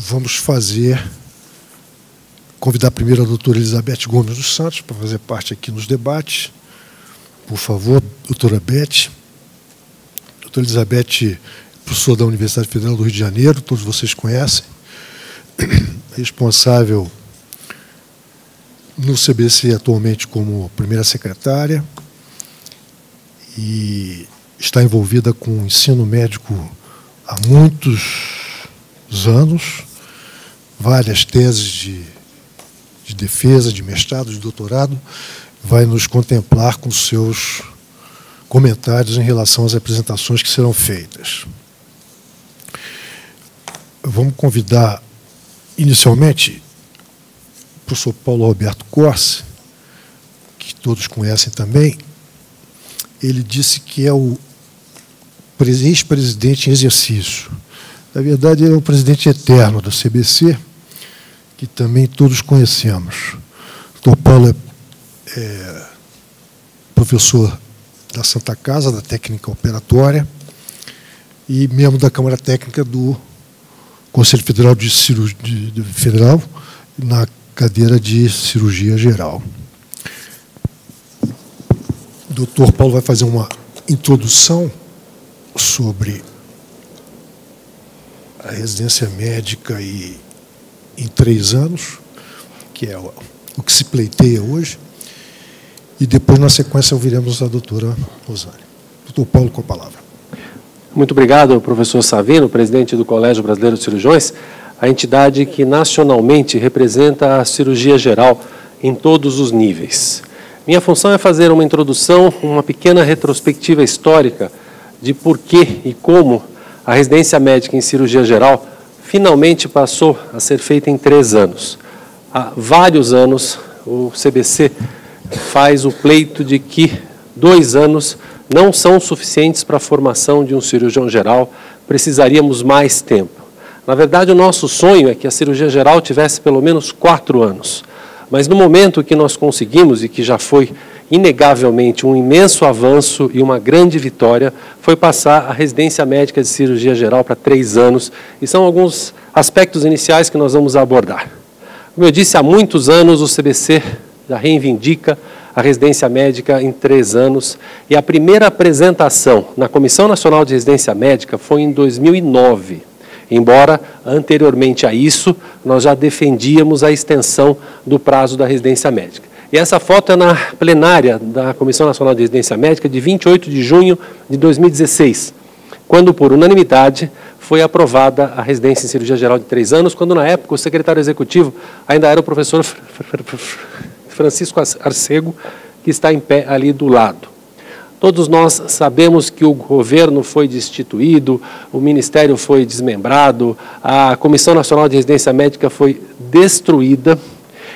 vamos convidar primeiro a doutora Elizabeth Gomes dos Santos para fazer parte aqui nos debates. Por favor, doutora Beth. Doutora Elizabeth, professora da Universidade Federal do Rio de Janeiro, todos vocês conhecem, responsável no CBC atualmente como primeira secretária e está envolvida com o ensino médico há muitos anos, várias teses de defesa, de mestrado, de doutorado, vai nos contemplar com seus comentários em relação às apresentações que serão feitas. Vamos convidar, inicialmente, o professor Paulo Roberto Corsi, que todos conhecem também. Ele disse que é o ex-presidente em exercício. Na verdade, ele é o presidente eterno do CBC, que também todos conhecemos. O doutor Paulo é professor da Santa Casa, da técnica operatória, e membro da Câmara Técnica do Conselho Federal de Cirurgia Federal, na cadeira de Cirurgia Geral. O doutor Paulo vai fazer uma introdução sobre a residência médica em 3 anos, que é o que se pleiteia hoje, e depois, na sequência, ouviremos a doutora Rosane. Doutor Paulo, com a palavra. Muito obrigado, professor Savino, presidente do Colégio Brasileiro de Cirurgiões, a entidade que nacionalmente representa a cirurgia geral em todos os níveis. Minha função é fazer uma introdução, uma pequena retrospectiva histórica de por que e como a residência médica em cirurgia geral finalmente passou a ser feita em 3 anos. Há vários anos, o CBC faz o pleito de que 2 anos não são suficientes para a formação de um cirurgião geral, precisaríamos mais tempo. Na verdade, o nosso sonho é que a cirurgia geral tivesse pelo menos 4 anos. Mas no momento que nós conseguimos, e que já foi inegavelmente um imenso avanço e uma grande vitória, foi passar a residência médica de cirurgia geral para 3 anos, e são alguns aspectos iniciais que nós vamos abordar. Como eu disse, há muitos anos o CBC já reivindica a residência médica em 3 anos, e a primeira apresentação na Comissão Nacional de Residência Médica foi em 2009, embora anteriormente a isso nós já defendíamos a extensão do prazo da residência médica. E essa foto é na plenária da Comissão Nacional de Residência Médica de 28 de junho de 2016, quando, por unanimidade, foi aprovada a residência em cirurgia geral de 3 anos, quando, na época, o secretário executivo ainda era o professor Francisco Arcego, que está em pé ali do lado. Todos nós sabemos que o governo foi destituído, o Ministério foi desmembrado, a Comissão Nacional de Residência Médica foi destruída,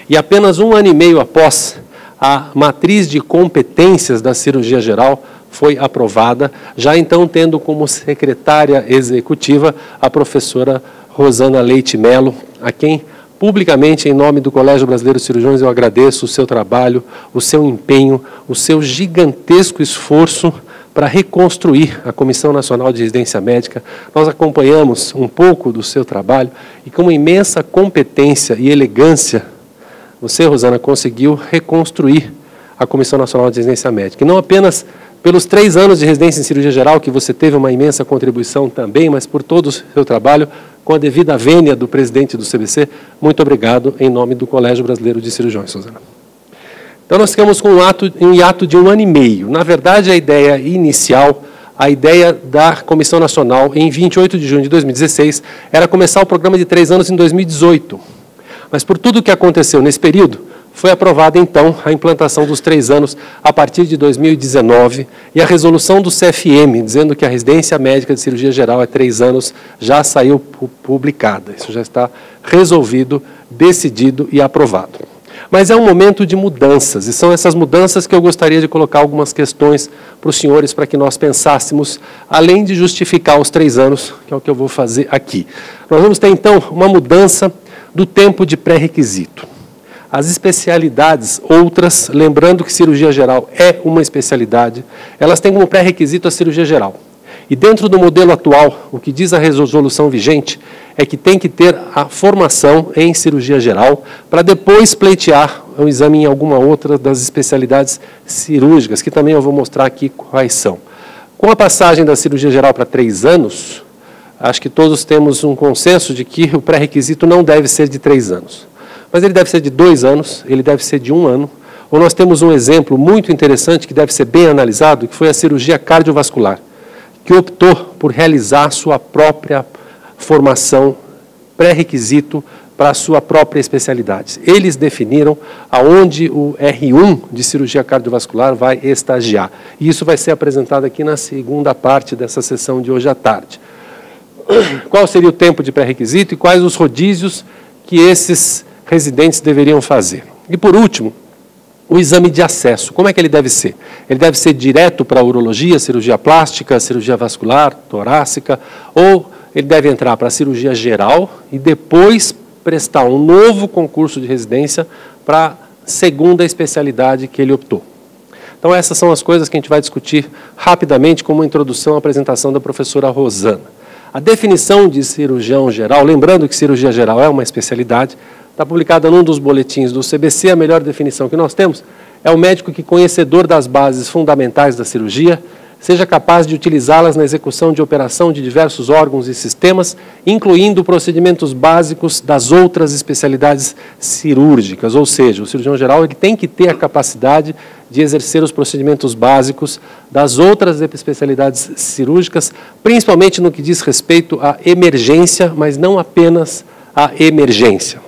e apenas 1 ano e meio após, a matriz de competências da cirurgia geral foi aprovada, já então tendo como secretária executiva a professora Rosana Leite Mello, a quem publicamente, em nome do Colégio Brasileiro de Cirurgiões, eu agradeço o seu trabalho, o seu empenho, o seu gigantesco esforço para reconstruir a Comissão Nacional de Residência Médica. Nós acompanhamos um pouco do seu trabalho e, com uma imensa competência e elegância, você, Rosana, conseguiu reconstruir a Comissão Nacional de Residência Médica. E não apenas pelos 3 anos de residência em cirurgia geral, que você teve uma imensa contribuição também, mas por todo o seu trabalho, com a devida vênia do presidente do CBC. Muito obrigado, em nome do Colégio Brasileiro de Cirurgiões, Rosana. Então, nós ficamos com um hiato de 1 ano e meio. Na verdade, a ideia inicial, a ideia da Comissão Nacional, em 28 de junho de 2016, era começar o programa de 3 anos em 2018. Mas, por tudo o que aconteceu nesse período, foi aprovada, então, a implantação dos 3 anos a partir de 2019, e a resolução do CFM, dizendo que a residência médica de cirurgia geral é 3 anos, já saiu publicada. Isso já está resolvido, decidido e aprovado. Mas é um momento de mudanças, e são essas mudanças que eu gostaria de colocar algumas questões para os senhores, para que nós pensássemos, além de justificar os 3 anos, que é o que eu vou fazer aqui. Nós vamos ter, então, uma mudança do tempo de pré-requisito. As especialidades, outras, lembrando que cirurgia geral é uma especialidade, elas têm como pré-requisito a cirurgia geral. E dentro do modelo atual, o que diz a resolução vigente é que tem que ter a formação em cirurgia geral para depois pleitear o exame em alguma outra das especialidades cirúrgicas, que também eu vou mostrar aqui quais são. Com a passagem da cirurgia geral para 3 anos, acho que todos temos um consenso de que o pré-requisito não deve ser de 3 anos. Mas ele deve ser de 2 anos, ele deve ser de 1 ano. Ou nós temos um exemplo muito interessante que deve ser bem analisado, que foi a cirurgia cardiovascular, que optou por realizar sua própria formação, pré-requisito para a sua própria especialidade. Eles definiram aonde o R1 de cirurgia cardiovascular vai estagiar. E isso vai ser apresentado aqui na segunda parte dessa sessão de hoje à tarde. Qual seria o tempo de pré-requisito e quais os rodízios que esses residentes deveriam fazer. E, por último, o exame de acesso. Como é que ele deve ser? Ele deve ser direto para a urologia, cirurgia plástica, cirurgia vascular, torácica, ou ele deve entrar para a cirurgia geral e depois prestar um novo concurso de residência para a segunda especialidade que ele optou. Então, essas são as coisas que a gente vai discutir rapidamente como introdução à apresentação da professora Rosana. A definição de cirurgião geral, lembrando que cirurgia geral é uma especialidade, está publicada num dos boletins do CBC, a melhor definição que nós temos é o médico que, conhecedor das bases fundamentais da cirurgia, seja capaz de utilizá-las na execução de operação de diversos órgãos e sistemas, incluindo procedimentos básicos das outras especialidades cirúrgicas. Ou seja, o cirurgião geral ele tem que ter a capacidade de exercer os procedimentos básicos das outras especialidades cirúrgicas, principalmente no que diz respeito à emergência, mas não apenas à emergência.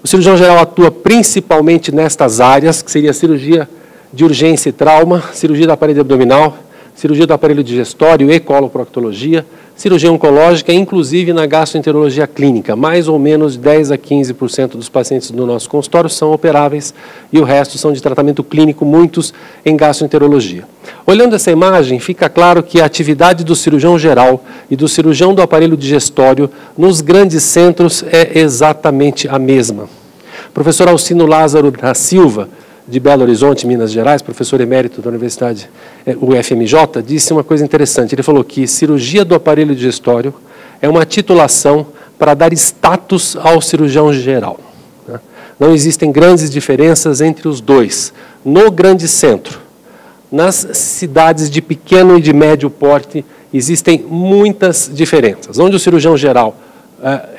O cirurgião geral atua principalmente nestas áreas, que seria a cirurgia de urgência e trauma, cirurgia do aparelho abdominal, cirurgia do aparelho digestório e coloproctologia, cirurgia oncológica, inclusive na gastroenterologia clínica. Mais ou menos 10 a 15% dos pacientes do nosso consultório são operáveis e o resto são de tratamento clínico, muitos em gastroenterologia. Olhando essa imagem, fica claro que a atividade do cirurgião geral e do cirurgião do aparelho digestório nos grandes centros é exatamente a mesma. O professor Alcino Lázaro da Silva, de Belo Horizonte, Minas Gerais, professor emérito da Universidade UFMJ, disse uma coisa interessante. Ele falou que cirurgia do aparelho digestório é uma titulação para dar status ao cirurgião geral. Não existem grandes diferenças entre os dois. No grande centro, nas cidades de pequeno e de médio porte, existem muitas diferenças. Onde o cirurgião geral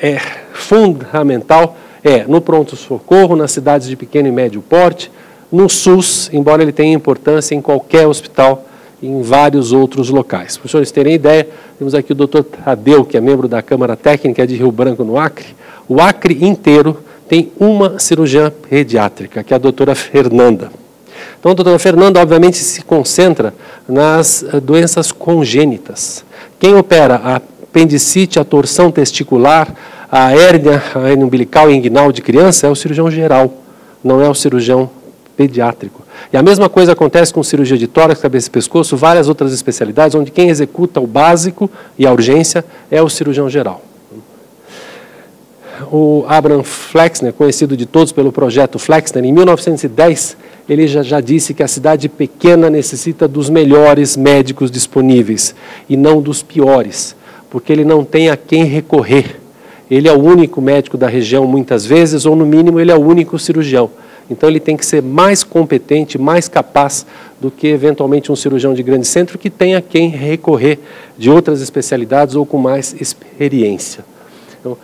é fundamental é no pronto-socorro, nas cidades de pequeno e médio porte, no SUS, embora ele tenha importância em qualquer hospital e em vários outros locais. Para os senhores terem ideia, temos aqui o doutor Tadeu, que é membro da Câmara Técnica de Rio Branco, no Acre. O Acre inteiro tem uma cirurgiã pediátrica, que é a doutora Fernanda. Então, a doutora Fernanda, obviamente, se concentra nas doenças congênitas. Quem opera a apendicite, a torção testicular, a hérnia umbilical e inguinal de criança é o cirurgião geral, não é o cirurgião pediátrico. E a mesma coisa acontece com cirurgia de tórax, cabeça e pescoço, várias outras especialidades, onde quem executa o básico e a urgência é o cirurgião geral. O Abraham Flexner, conhecido de todos pelo projeto Flexner, em 1910, ele já disse que a cidade pequena necessita dos melhores médicos disponíveis e não dos piores, porque ele não tem a quem recorrer. Ele é o único médico da região, muitas vezes, ou no mínimo ele é o único cirurgião. Então, ele tem que ser mais competente, mais capaz do que, eventualmente, um cirurgião de grande centro que tenha quem recorrer de outras especialidades ou com mais experiência. Então,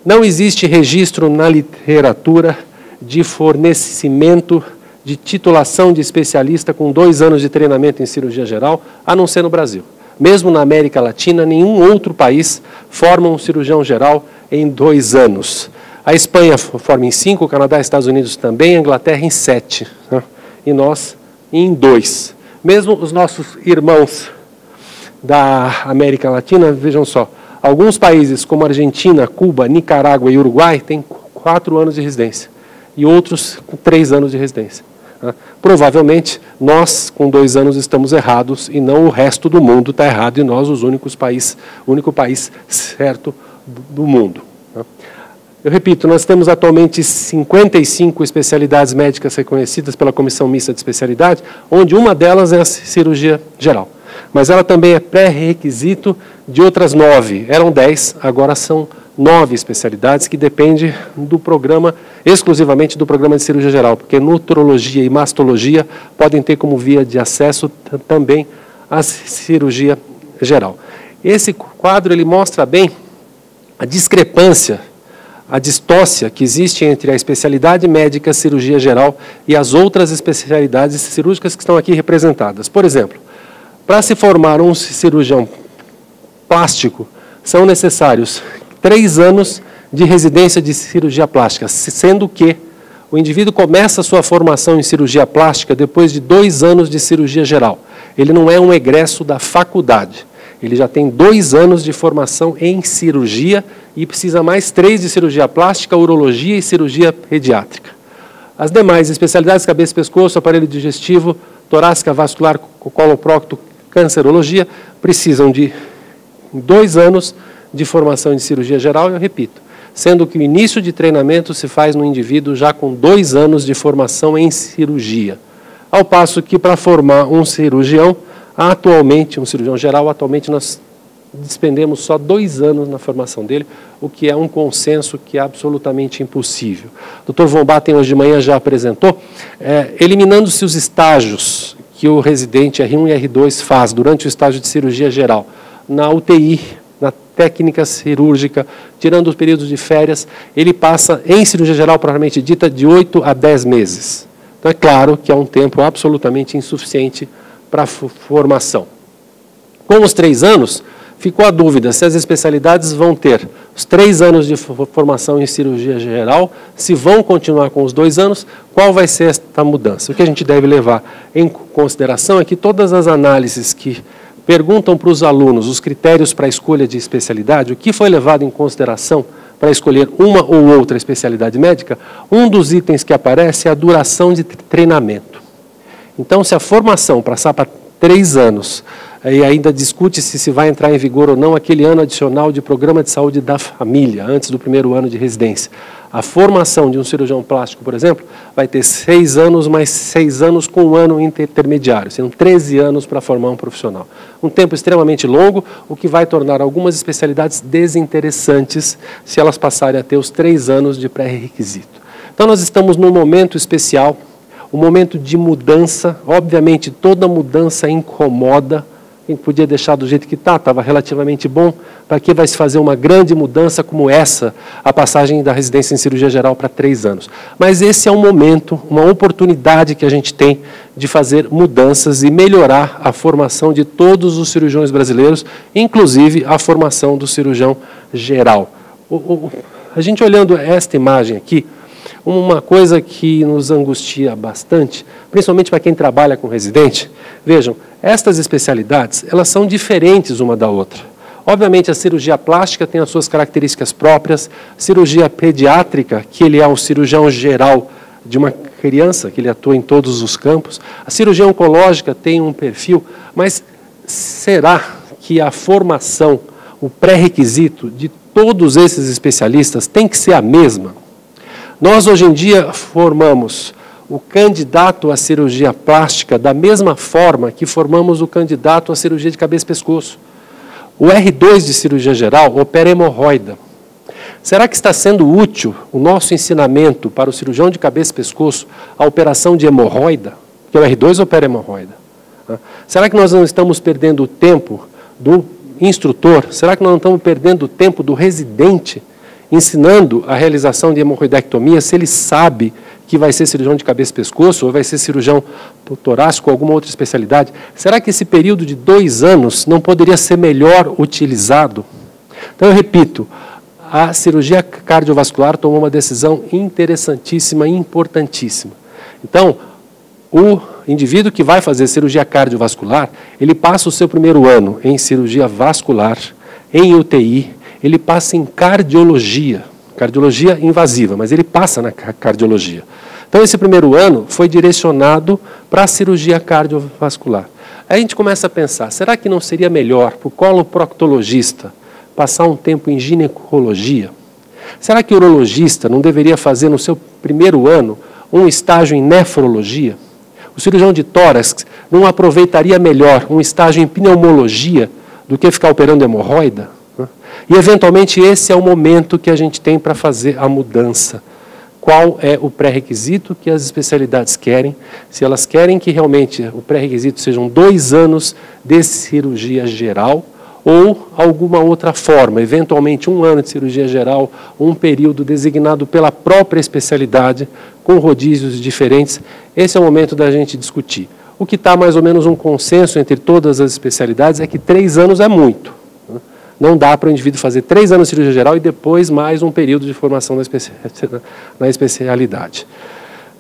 não existe registro na literatura de fornecimento de titulação de especialista com 2 anos de treinamento em cirurgia geral, a não ser no Brasil. Mesmo na América Latina, nenhum outro país forma um cirurgião geral em 2 anos. A Espanha forma em 5, o Canadá e Estados Unidos também, a Inglaterra em 7, né? E nós em 2. Mesmo os nossos irmãos da América Latina, vejam só, alguns países como Argentina, Cuba, Nicarágua e Uruguai têm 4 anos de residência e outros com 3 anos de residência. Né? Provavelmente nós com 2 anos estamos errados e não o resto do mundo está errado e nós o único país certo do mundo. Né? Eu repito, nós temos atualmente 55 especialidades médicas reconhecidas pela Comissão Mista de Especialidade, onde uma delas é a cirurgia geral. mas ela também é pré-requisito de outras 9. Eram 10, agora são 9 especialidades que dependem do programa, exclusivamente do programa de cirurgia geral, porque nutrologia e mastologia podem ter como via de acesso também a cirurgia geral. Esse quadro ele mostra bem a discrepância, a distócia que existe entre a especialidade médica cirurgia geral e as outras especialidades cirúrgicas que estão aqui representadas. Por exemplo, para se formar um cirurgião plástico, são necessários 3 anos de residência de cirurgia plástica, sendo que o indivíduo começa a sua formação em cirurgia plástica depois de 2 anos de cirurgia geral. Ele não é um egresso da faculdade. Ele já tem 2 anos de formação em cirurgia e precisa mais 3 de cirurgia plástica, urologia e cirurgia pediátrica. As demais especialidades, cabeça e pescoço, aparelho digestivo, torácica, vascular, coloprocto, cancerologia, precisam de 2 anos de formação de cirurgia geral, eu repito, sendo que o início de treinamento se faz no indivíduo já com 2 anos de formação em cirurgia. Ao passo que para formar um cirurgião, atualmente, um cirurgião geral, atualmente nós despendemos só 2 anos na formação dele, o que é um consenso que é absolutamente impossível. O Dr. Von Batten hoje de manhã já apresentou, eliminando-se os estágios que o residente R1 e R2 faz durante o estágio de cirurgia geral, na UTI, na técnica cirúrgica, tirando os períodos de férias, ele passa em cirurgia geral, propriamente dita, de 8 a 10 meses. Então é claro que é um tempo absolutamente insuficiente para a formação. Com os 3 anos, ficou a dúvida se as especialidades vão ter os 3 anos de formação em cirurgia geral, se vão continuar com os 2 anos, qual vai ser esta mudança? O que a gente deve levar em consideração é que todas as análises que perguntam para os alunos os critérios para a escolha de especialidade, o que foi levado em consideração para escolher uma ou outra especialidade médica, um dos itens que aparece é a duração de treinamento. Então, se a formação passar para 3 anos, e ainda discute-se se vai entrar em vigor ou não aquele ano adicional de programa de saúde da família, antes do 1º ano de residência. A formação de um cirurgião plástico, por exemplo, vai ter 6 anos mais 6 anos com 1 ano intermediário, sendo 13 anos para formar um profissional. Um tempo extremamente longo, o que vai tornar algumas especialidades desinteressantes se elas passarem a ter os 3 anos de pré-requisito. Então nós estamos num momento especial, um momento de mudança. Obviamente toda mudança incomoda. Quem podia deixar do jeito que estava relativamente bom, para que vai se fazer uma grande mudança como essa, a passagem da residência em cirurgia geral para 3 anos. Mas esse é um momento, uma oportunidade que a gente tem de fazer mudanças e melhorar a formação de todos os cirurgiões brasileiros, inclusive a formação do cirurgião geral. A gente olhando esta imagem aqui, uma coisa que nos angustia bastante, principalmente para quem trabalha com residente, vejam, estas especialidades, elas são diferentes uma da outra. Obviamente, a cirurgia plástica tem as suas características próprias, cirurgia pediátrica, que ele é um cirurgião geral de uma criança, que ele atua em todos os campos, a cirurgia oncológica tem um perfil, mas será que a formação, o pré-requisito de todos esses especialistas tem que ser a mesma? Nós, hoje em dia, formamos o candidato à cirurgia plástica da mesma forma que formamos o candidato à cirurgia de cabeça e pescoço. O R2 de cirurgia geral opera hemorroida. Será que está sendo útil o nosso ensinamento para o cirurgião de cabeça e pescoço a operação de hemorroida? Porque o R2 opera hemorroida. Será que nós não estamos perdendo o tempo do instrutor? Será que nós não estamos perdendo o tempo do residente ensinando a realização de hemorroidectomia se ele sabe que vai ser cirurgião de cabeça e pescoço ou vai ser cirurgião torácico ou alguma outra especialidade? Será que esse período de 2 anos não poderia ser melhor utilizado? Então, eu repito, a cirurgia cardiovascular tomou uma decisão interessantíssima e importantíssima. Então, o indivíduo que vai fazer cirurgia cardiovascular, ele passa o seu 1º ano em cirurgia vascular, em UTI, ele passa em cardiologia invasiva, mas ele passa na cardiologia. Então, esse 1º ano foi direcionado para a cirurgia cardiovascular. Aí a gente começa a pensar, será que não seria melhor para o coloproctologista passar um tempo em ginecologia? Será que o urologista não deveria fazer no seu 1º ano um estágio em nefrologia? O cirurgião de tórax não aproveitaria melhor um estágio em pneumologia do que ficar operando hemorroida? E, eventualmente, esse é o momento que a gente tem para fazer a mudança. Qual é o pré-requisito que as especialidades querem? Se elas querem que realmente o pré-requisito sejam 2 anos de cirurgia geral ou alguma outra forma, eventualmente 1 ano de cirurgia geral, um período designado pela própria especialidade, com rodízios diferentes, esse é o momento da gente discutir. O que está mais ou menos um consenso entre todas as especialidades é que 3 anos é muito. Não dá para o indivíduo fazer 3 anos de cirurgia geral e depois mais um período de formação na especialidade.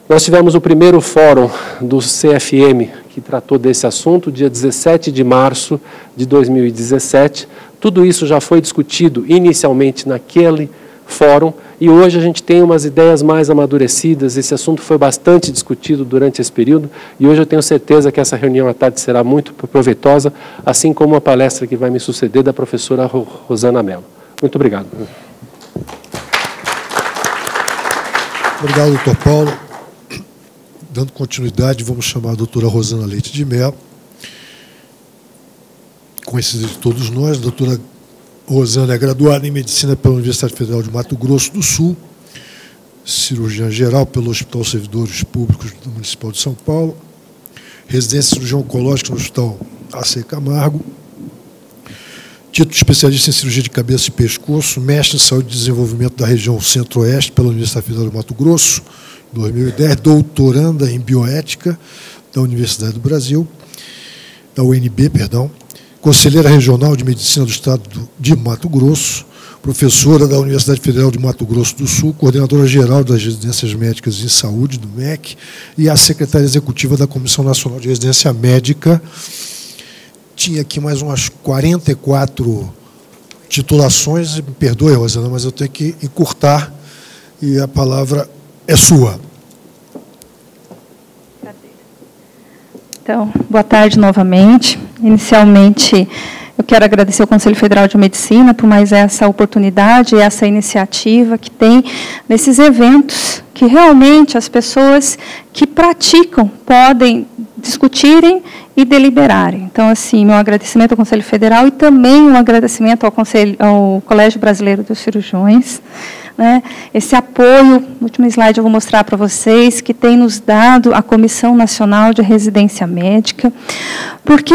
Nós tivemos o primeiro fórum do CFM que tratou desse assunto, dia 17 de março de 2017. Tudo isso já foi discutido inicialmente naquele fórum e hoje a gente tem umas ideias mais amadurecidas. Esse assunto foi bastante discutido durante esse período e hoje eu tenho certeza que essa reunião à tarde será muito proveitosa, assim como a palestra que vai me suceder da professora Rosana Mello. Muito obrigado. Obrigado, doutor Paulo. Dando continuidade, vamos chamar a doutora Rosana Leite de Mello, conhecida de todos nós. A doutora Rosana é graduada em Medicina pela Universidade Federal de Mato Grosso do Sul, cirurgiã geral pelo Hospital Servidores Públicos do Municipal de São Paulo, residência de cirurgião oncológico no Hospital AC Camargo, título de especialista em cirurgia de cabeça e pescoço, mestre em saúde e desenvolvimento da região Centro-Oeste pela Universidade Federal de Mato Grosso, 2010, doutoranda em bioética da Universidade do Brasil, da UNB, perdão, conselheira regional de medicina do Estado de Mato Grosso, professora da Universidade Federal de Mato Grosso do Sul, coordenadora geral das residências médicas em saúde do MEC e a secretária executiva da Comissão Nacional de Residência Médica. Tinha aqui mais umas 44 titulações, me perdoe, Rosana, mas eu tenho que encurtar e a palavra é sua. Então, boa tarde novamente. Inicialmente, eu quero agradecer ao Conselho Federal de Medicina por mais essa oportunidade e essa iniciativa que tem nesses eventos, que realmente as pessoas que praticam podem discutirem e deliberarem. Então, assim, meu agradecimento ao Conselho Federal e também um agradecimento ao Colégio Brasileiro dos Cirurgiões, né? Esse apoio, no último slide eu vou mostrar para vocês, que tem nos dado a Comissão Nacional de Residência Médica, porque,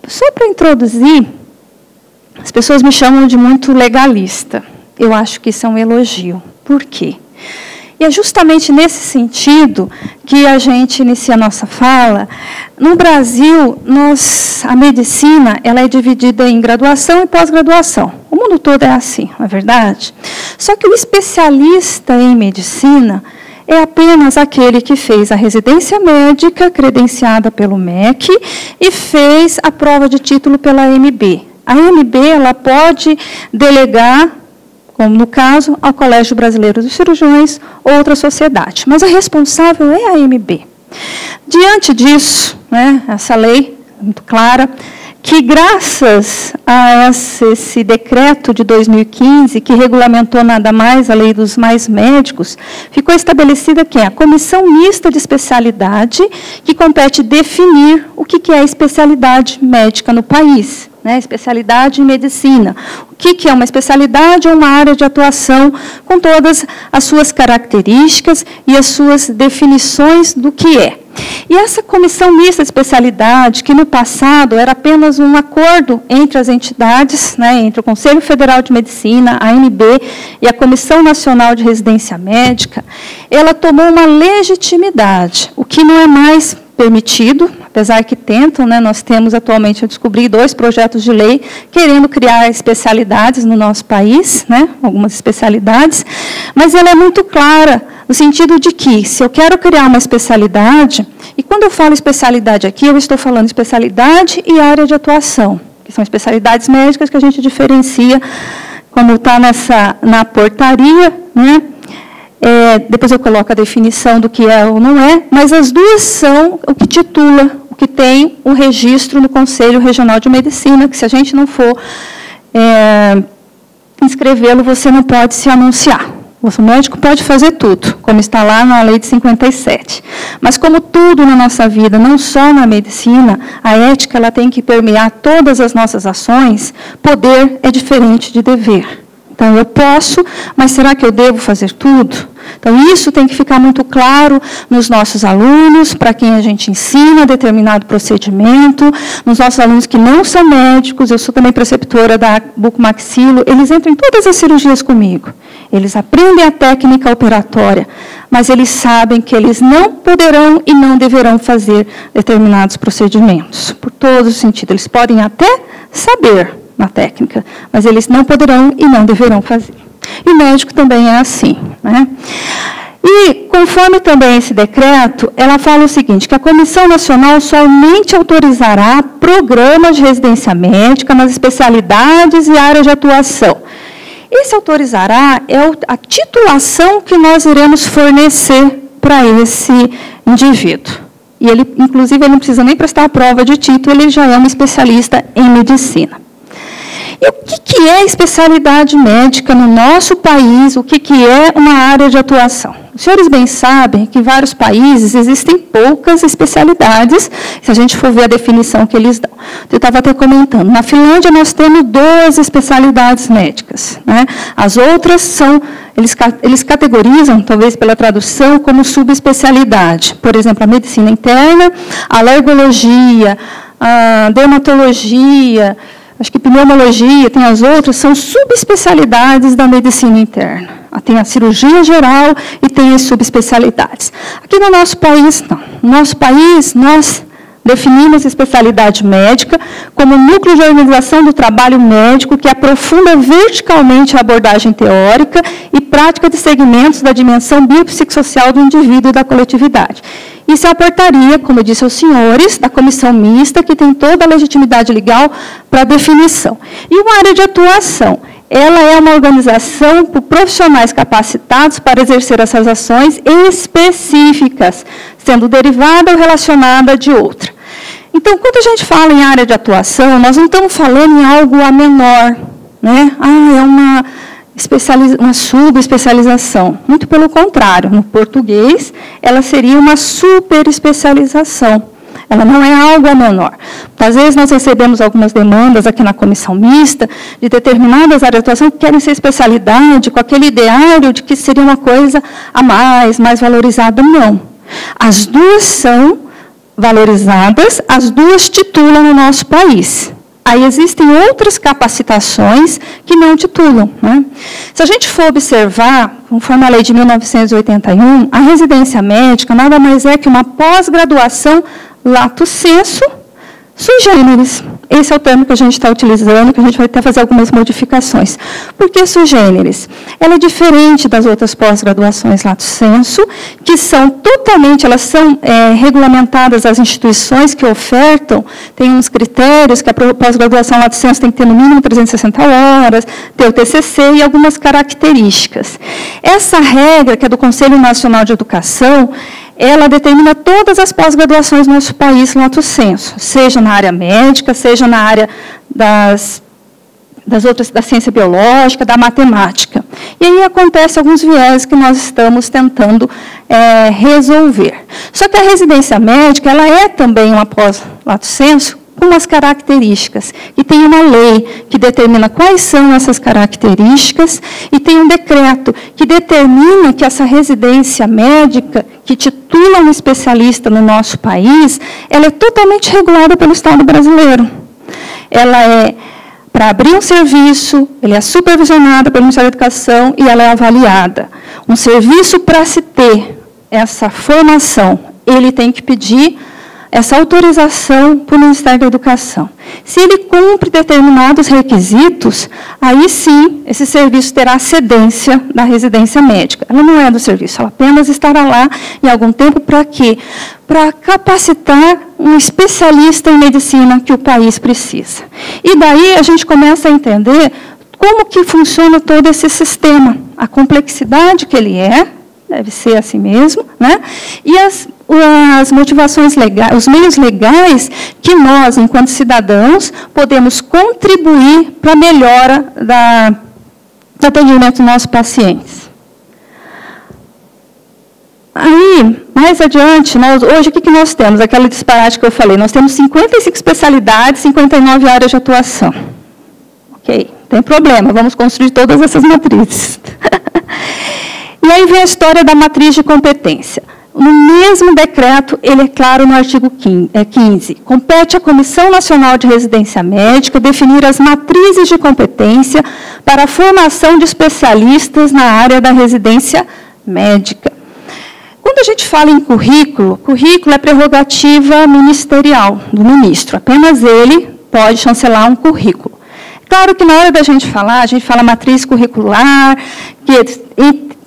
só para introduzir, as pessoas me chamam de muito legalista. Eu acho que isso é um elogio. Por quê? E é justamente nesse sentido que a gente inicia a nossa fala. No Brasil, a medicina ela é dividida em graduação e pós-graduação. O mundo todo é assim, não é verdade? Só que o especialista em medicina é apenas aquele que fez a residência médica credenciada pelo MEC e fez a prova de título pela AMB. A AMB ela pode delegar, como no caso, ao Colégio Brasileiro dos Cirurgiões ou outra sociedade. Mas a responsável é a AMB. Diante disso, né, essa lei muito clara, que graças a esse decreto de 2015, que regulamentou nada mais a lei dos mais médicos, ficou estabelecida que é a Comissão Mista de Especialidade, que compete definir o que é especialidade médica no país. Né, especialidade em medicina. O que é uma especialidade? É uma área de atuação com todas as suas características e as suas definições do que é. E essa comissão mista de especialidade, que no passado era apenas um acordo entre as entidades, né, entre o Conselho Federal de Medicina, a ANB e a Comissão Nacional de Residência Médica, ela tomou uma legitimidade, o que não é mais permitido, apesar que tentam, né, nós temos atualmente, eu descobri 2 projetos de lei querendo criar especialidades no nosso país, né, algumas especialidades, mas ela é muito clara, no sentido de que, se eu quero criar uma especialidade, e quando eu falo especialidade aqui, eu estou falando especialidade e área de atuação, que são especialidades médicas que a gente diferencia, como está na portaria, né? Depois eu coloco a definição do que é ou não é, mas as duas são o que titula, o que tem o registro no Conselho Regional de Medicina, que se a gente não for inscrevê-lo, você não pode se anunciar. O médico pode fazer tudo, como está lá na lei de 57. Mas como tudo na nossa vida, não só na medicina, a ética ela tem que permear todas as nossas ações. Poder é diferente de dever. Então, eu posso, mas será que eu devo fazer tudo? Então, isso tem que ficar muito claro nos nossos alunos, para quem a gente ensina determinado procedimento, nos nossos alunos que não são médicos, eu sou também preceptora da bucomaxilo, eles entram em todas as cirurgias comigo. Eles aprendem a técnica operatória, mas eles sabem que eles não poderão e não deverão fazer determinados procedimentos, por todo o sentido. Eles podem até saber na técnica, mas eles não poderão e não deverão fazer. E o médico também é assim, né? E, conforme também esse decreto, ela fala o seguinte, que a Comissão Nacional somente autorizará programas de residência médica nas especialidades e áreas de atuação. Esse autorizará é a titulação que nós iremos fornecer para esse indivíduo. E ele, inclusive, ele não precisa nem prestar a prova de título, ele já é um especialista em medicina. E o que é especialidade médica no nosso país? O que é uma área de atuação? Os senhores bem sabem que em vários países existem poucas especialidades, se a gente for ver a definição que eles dão. Eu estava até comentando, na Finlândia nós temos 12 especialidades médicas, né? As outras são, eles categorizam, talvez pela tradução, como subespecialidade. Por exemplo, a medicina interna, a alergologia, a dermatologia, acho que pneumologia, tem as outras, são subespecialidades da medicina interna. Tem a cirurgia geral e tem as subespecialidades. Aqui no nosso país, não. No nosso país, nós definimos a especialidade médica como núcleo de organização do trabalho médico que aprofunda verticalmente a abordagem teórica e prática de segmentos da dimensão biopsicossocial do indivíduo e da coletividade. Isso é a portaria, como eu disse aos senhores, da comissão mista, que tem toda a legitimidade legal para a definição. E uma área de atuação, ela é uma organização por profissionais capacitados para exercer essas ações específicas, sendo derivada ou relacionada de outra. Então, quando a gente fala em área de atuação, nós não estamos falando em algo a menor, né? É uma subespecialização. Muito pelo contrário, no português, ela seria uma superespecialização. Ela não é algo a menor. Às vezes, nós recebemos algumas demandas aqui na comissão mista de determinadas áreas de atuação que querem ser especialidade, com aquele ideário de que seria uma coisa a mais valorizada. Não. As duas são valorizadas, as duas titulam no nosso país. Aí existem outras capacitações que não titulam, né? Se a gente for observar, conforme a lei de 1981, a residência médica nada mais é que uma pós-graduação lato sensu sui generis. Esse é o termo que a gente está utilizando, que a gente vai até fazer algumas modificações. Por que sui generis? Ela é diferente das outras pós-graduações lato sensu, que são totalmente, elas são regulamentadas às instituições que ofertam, tem uns critérios que a pós-graduação lato sensu tem que ter no mínimo 360 horas, ter o TCC e algumas características. Essa regra, que é do Conselho Nacional de Educação, ela determina todas as pós-graduações no nosso país, lato sensu, seja na área médica, seja na área das outras, da ciência biológica, da matemática. E aí acontece alguns viés que nós estamos tentando resolver. Só que a residência médica, ela é também uma pós-lato sensu, com umas características. E tem uma lei que determina quais são essas características, e tem um decreto que determina que essa residência médica, que titula um especialista no nosso país, ela é totalmente regulada pelo Estado brasileiro. Ela é para abrir um serviço, ela é supervisionada pelo Ministério da Educação e ela é avaliada. Um serviço, para se ter essa formação, ele tem que pedir essa autorização para o Ministério da Educação. Se ele cumpre determinados requisitos, aí sim, esse serviço terá a cedência da residência médica. Ela não é do serviço, ela apenas estará lá em algum tempo para quê? Para capacitar um especialista em medicina que o país precisa. E daí a gente começa a entender como que funciona todo esse sistema, a complexidade que ele é, deve ser assim mesmo, né? E as motivações legais, os meios legais que nós, enquanto cidadãos, podemos contribuir para a melhora do atendimento dos nossos pacientes. Mais adiante, hoje o que nós temos? Aquela disparate que eu falei, nós temos 55 especialidades, 59 áreas de atuação. Ok, tem problema, vamos construir todas essas matrizes. E aí vem a história da matriz de competência. No mesmo decreto, ele é claro no artigo 15. Compete à Comissão Nacional de Residência Médica definir as matrizes de competência para a formação de especialistas na área da residência médica. Quando a gente fala em currículo, currículo é prerrogativa ministerial, do ministro. Apenas ele pode chancelar um currículo. Claro que na hora da gente falar, a gente fala matriz curricular, que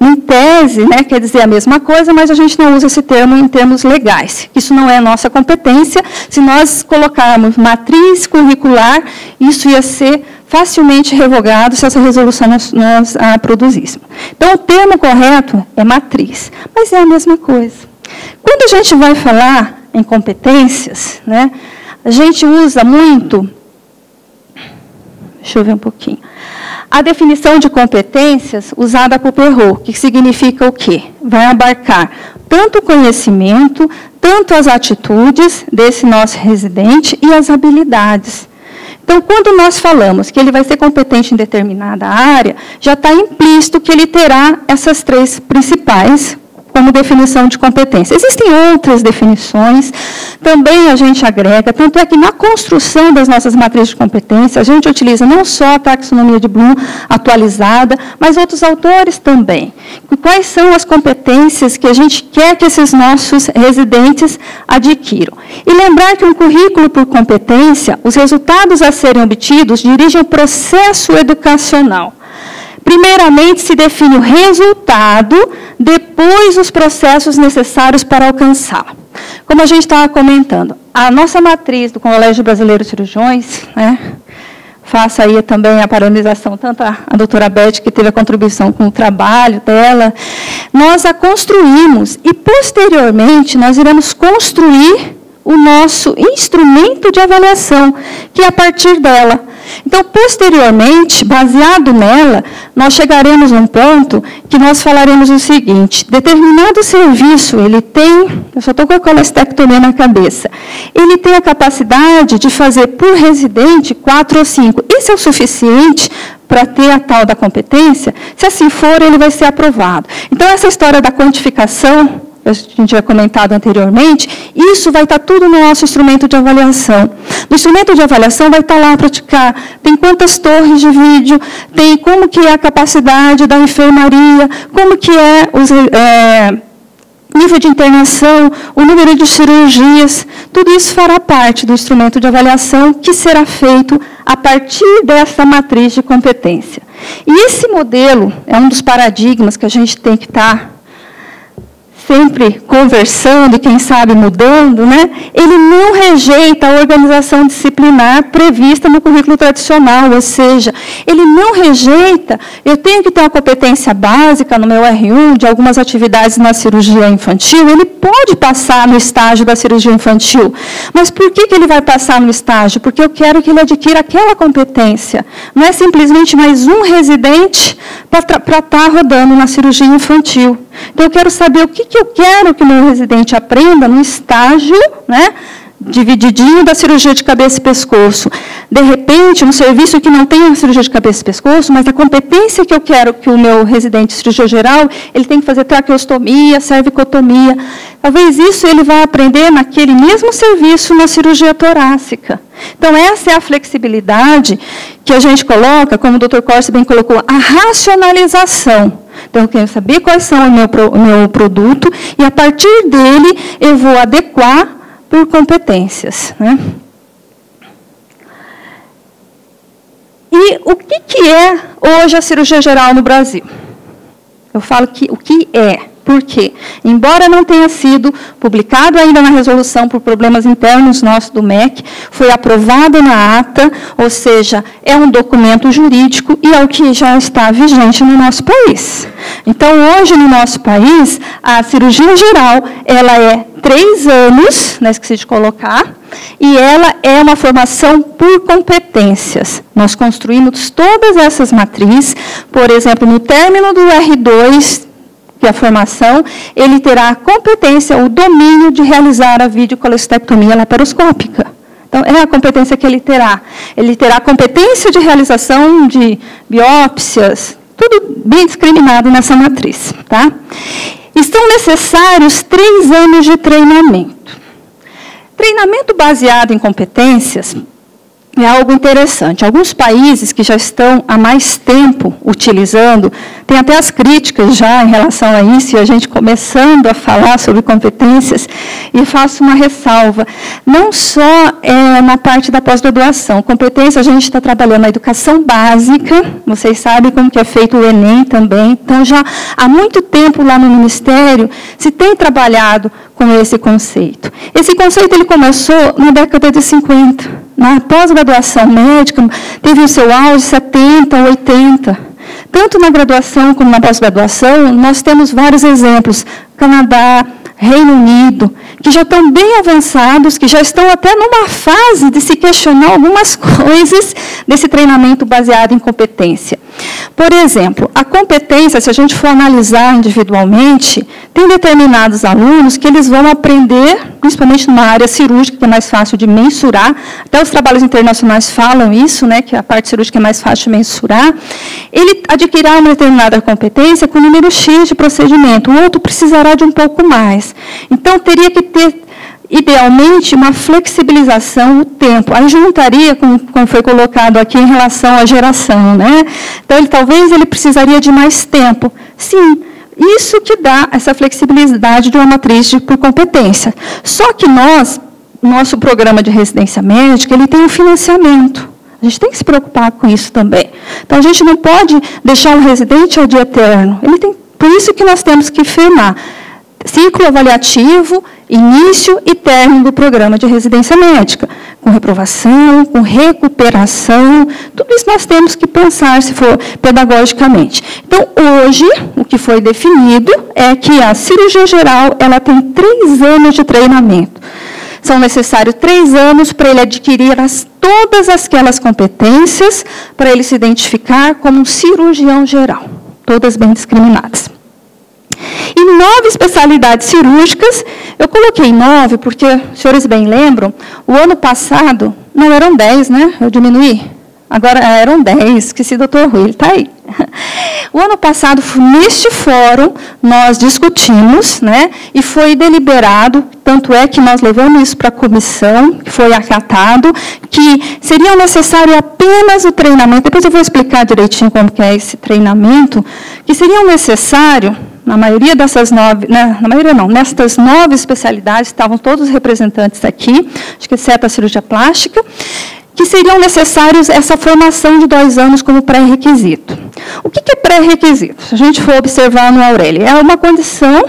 em tese, né, quer dizer a mesma coisa, mas a gente não usa esse termo em termos legais. Isso não é nossa competência. Se nós colocarmos matriz curricular, isso ia ser facilmente revogado se essa resolução nós produzíssemos. Então, o termo correto é matriz, mas é a mesma coisa. Quando a gente vai falar em competências, né, a gente usa muito... Deixa eu ver um pouquinho. A definição de competências usada por Perrot, que significa o quê? Vai abarcar tanto o conhecimento, tanto as atitudes desse nosso residente e as habilidades. Então, quando nós falamos que ele vai ser competente em determinada área, já está implícito que ele terá essas três principais como definição de competência. Existem outras definições, também a gente agrega, tanto é que na construção das nossas matrizes de competência, a gente utiliza não só a taxonomia de Bloom atualizada, mas outros autores também. Quais são as competências que a gente quer que esses nossos residentes adquiram? E lembrar que um currículo por competência, os resultados a serem obtidos dirigem o processo educacional. Primeiramente, se define o resultado, depois os processos necessários para alcançá-lo. Como a gente estava comentando, a nossa matriz do Colégio Brasileiro de Cirurgiões, né, faço aí também a parabenização, tanto a doutora Beth, que teve a contribuição com o trabalho dela, nós a construímos e, posteriormente, nós iremos construir o nosso instrumento de avaliação, que é a partir dela. Então, posteriormente, baseado nela, nós chegaremos a um ponto que nós falaremos o seguinte: determinado serviço, ele tem, eu só estou com a colestectomia na cabeça, ele tem a capacidade de fazer por residente 4 ou 5. Isso é o suficiente para ter a tal da competência? Se assim for, ele vai ser aprovado. Então, essa história da quantificação, a gente já comentado anteriormente, isso vai estar tudo no nosso instrumento de avaliação. No instrumento de avaliação vai estar lá a praticar, tem quantas torres de vídeo, tem como que é a capacidade da enfermaria, como que é os nível de internação, o número de cirurgias, tudo isso fará parte do instrumento de avaliação que será feito a partir dessa matriz de competência. E esse modelo é um dos paradigmas que a gente tem que estar sempre conversando e, quem sabe, mudando, né? Ele não rejeita a organização disciplinar prevista no currículo tradicional, ou seja, ele não rejeita, eu tenho que ter uma competência básica no meu R1 de algumas atividades na cirurgia infantil, ele pode passar no estágio da cirurgia infantil, mas por que ele vai passar no estágio? Porque eu quero que ele adquira aquela competência, não é simplesmente mais um residente para estar rodando na cirurgia infantil. Então, eu quero saber o que eu quero que o meu residente aprenda no estágio, né, divididinho da cirurgia de cabeça e pescoço. De repente, um serviço que não tem a cirurgia de cabeça e pescoço, mas a competência que eu quero que o meu residente de cirurgia geral, ele tem que fazer traqueostomia, cervicotomia. Talvez isso ele vai aprender naquele mesmo serviço na cirurgia torácica. Então, essa é a flexibilidade que a gente coloca, como o Dr. Corsi bem colocou, a racionalização. Então, eu quero saber quais são o meu produto e, a partir dele, eu vou adequar por competências, né? E o que é hoje a cirurgia geral no Brasil? Eu falo que o que é. Por quê? Embora não tenha sido publicado ainda na resolução por problemas internos nossos do MEC, foi aprovado na ata, ou seja, é um documento jurídico e é o que já está vigente no nosso país. Então, hoje, no nosso país, a cirurgia geral, ela é 3 anos, não esqueci de colocar, e ela é uma formação por competências. Nós construímos todas essas matrizes, por exemplo, no término do R2, que é a formação, ele terá a competência, o domínio de realizar a videocolestectomia laparoscópica. Então, é a competência que ele terá. Ele terá a competência de realização de biópsias, tudo bem discriminado nessa matriz. Tá? Estão necessários 3 anos de treinamento. Treinamento baseado em competências é algo interessante. Alguns países que já estão há mais tempo utilizando, tem até as críticas já em relação a isso, e a gente começando a falar sobre competências, e faço uma ressalva. Não só na parte da pós-graduação. Competência, a gente está trabalhando na educação básica, vocês sabem como que é feito o Enem também, então já há muito tempo lá no Ministério se tem trabalhado com esse conceito. Esse conceito ele começou na década de 50. Na pós-graduação médica, teve o seu auge 70, 80. Tanto na graduação como na pós-graduação, nós temos vários exemplos. Canadá, Reino Unido, que já estão bem avançados, que já estão até numa fase de se questionar algumas coisas desse treinamento baseado em competência. Por exemplo, a competência, se a gente for analisar individualmente, tem determinados alunos que eles vão aprender, principalmente numa área cirúrgica, que é mais fácil de mensurar, até os trabalhos internacionais falam isso, né, que a parte cirúrgica é mais fácil de mensurar, ele adquirirá uma determinada competência com número X de procedimento, o outro precisará de um pouco mais. Então, teria que ter, idealmente, uma flexibilização do tempo. Aí juntaria, como foi colocado aqui, em relação à geração. Né? Então, talvez ele precisaria de mais tempo. Sim, isso que dá essa flexibilidade de uma matriz por competência. Só que nosso programa de residência médica, ele tem um financiamento. A gente tem que se preocupar com isso também. Então, a gente não pode deixar um residente ao dia eterno. Por isso que nós temos que firmar ciclo avaliativo, início e término do programa de residência médica, com reprovação, com recuperação, tudo isso nós temos que pensar, se for pedagogicamente. Então, hoje, o que foi definido é que a cirurgia geral ela tem 3 anos de treinamento. São necessários 3 anos para ele adquirir todas aquelas competências para ele se identificar como um cirurgião geral, todas bem discriminadas. E 9 especialidades cirúrgicas, eu coloquei 9 porque, os senhores bem lembram, o ano passado, não eram 10, né? Eu diminuí. Agora eram 10, esqueci do Dr. Rui, ele está aí. O ano passado, neste fórum, nós discutimos, né, e foi deliberado, tanto é que nós levamos isso para a comissão, que foi acatado, que seria necessário apenas o treinamento, depois eu vou explicar direitinho como que é esse treinamento, que seria necessário, na maioria dessas 9, né, na maioria não, nestas 9 especialidades, estavam todos os representantes aqui, acho que exceto a cirurgia plástica, que seriam necessários essa formação de 2 anos como pré-requisito. O que é pré-requisito? Se a gente for observar no Aurélio, é uma condição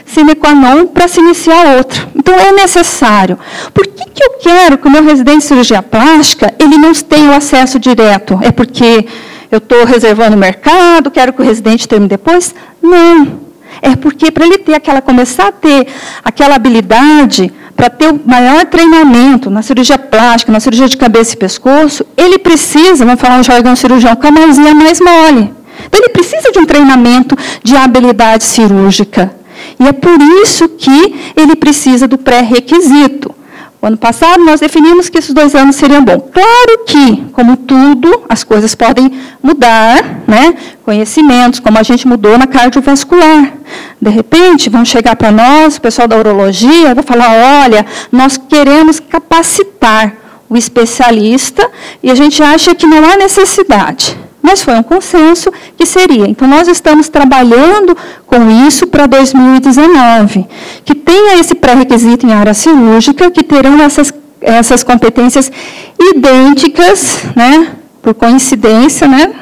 sine qua non para se iniciar outra. Então, é necessário. Por que eu quero que o meu residente de cirurgia plástica ele não tenha o acesso direto? É porque eu estou reservando o mercado, quero que o residente termine depois? Não. É porque, para ele começar a ter aquela habilidade, para ter o maior treinamento na cirurgia plástica, na cirurgia de cabeça e pescoço, ele precisa, vamos falar um jargão cirurgião, com a mãozinha mais mole. Então, ele precisa de um treinamento de habilidade cirúrgica. E é por isso que ele precisa do pré-requisito. O ano passado, nós definimos que esses 2 anos seriam bons. Claro que, como tudo, as coisas podem mudar, né? Conhecimentos, como a gente mudou na cardiovascular. De repente, vão chegar para nós, o pessoal da urologia, vai falar, olha, nós queremos capacitar o especialista e a gente acha que não há necessidade. Mas foi um consenso que seria. Então, nós estamos trabalhando com isso para 2019, que tenha esse pré-requisito em área cirúrgica, que terão essas competências idênticas, né, por coincidência, né,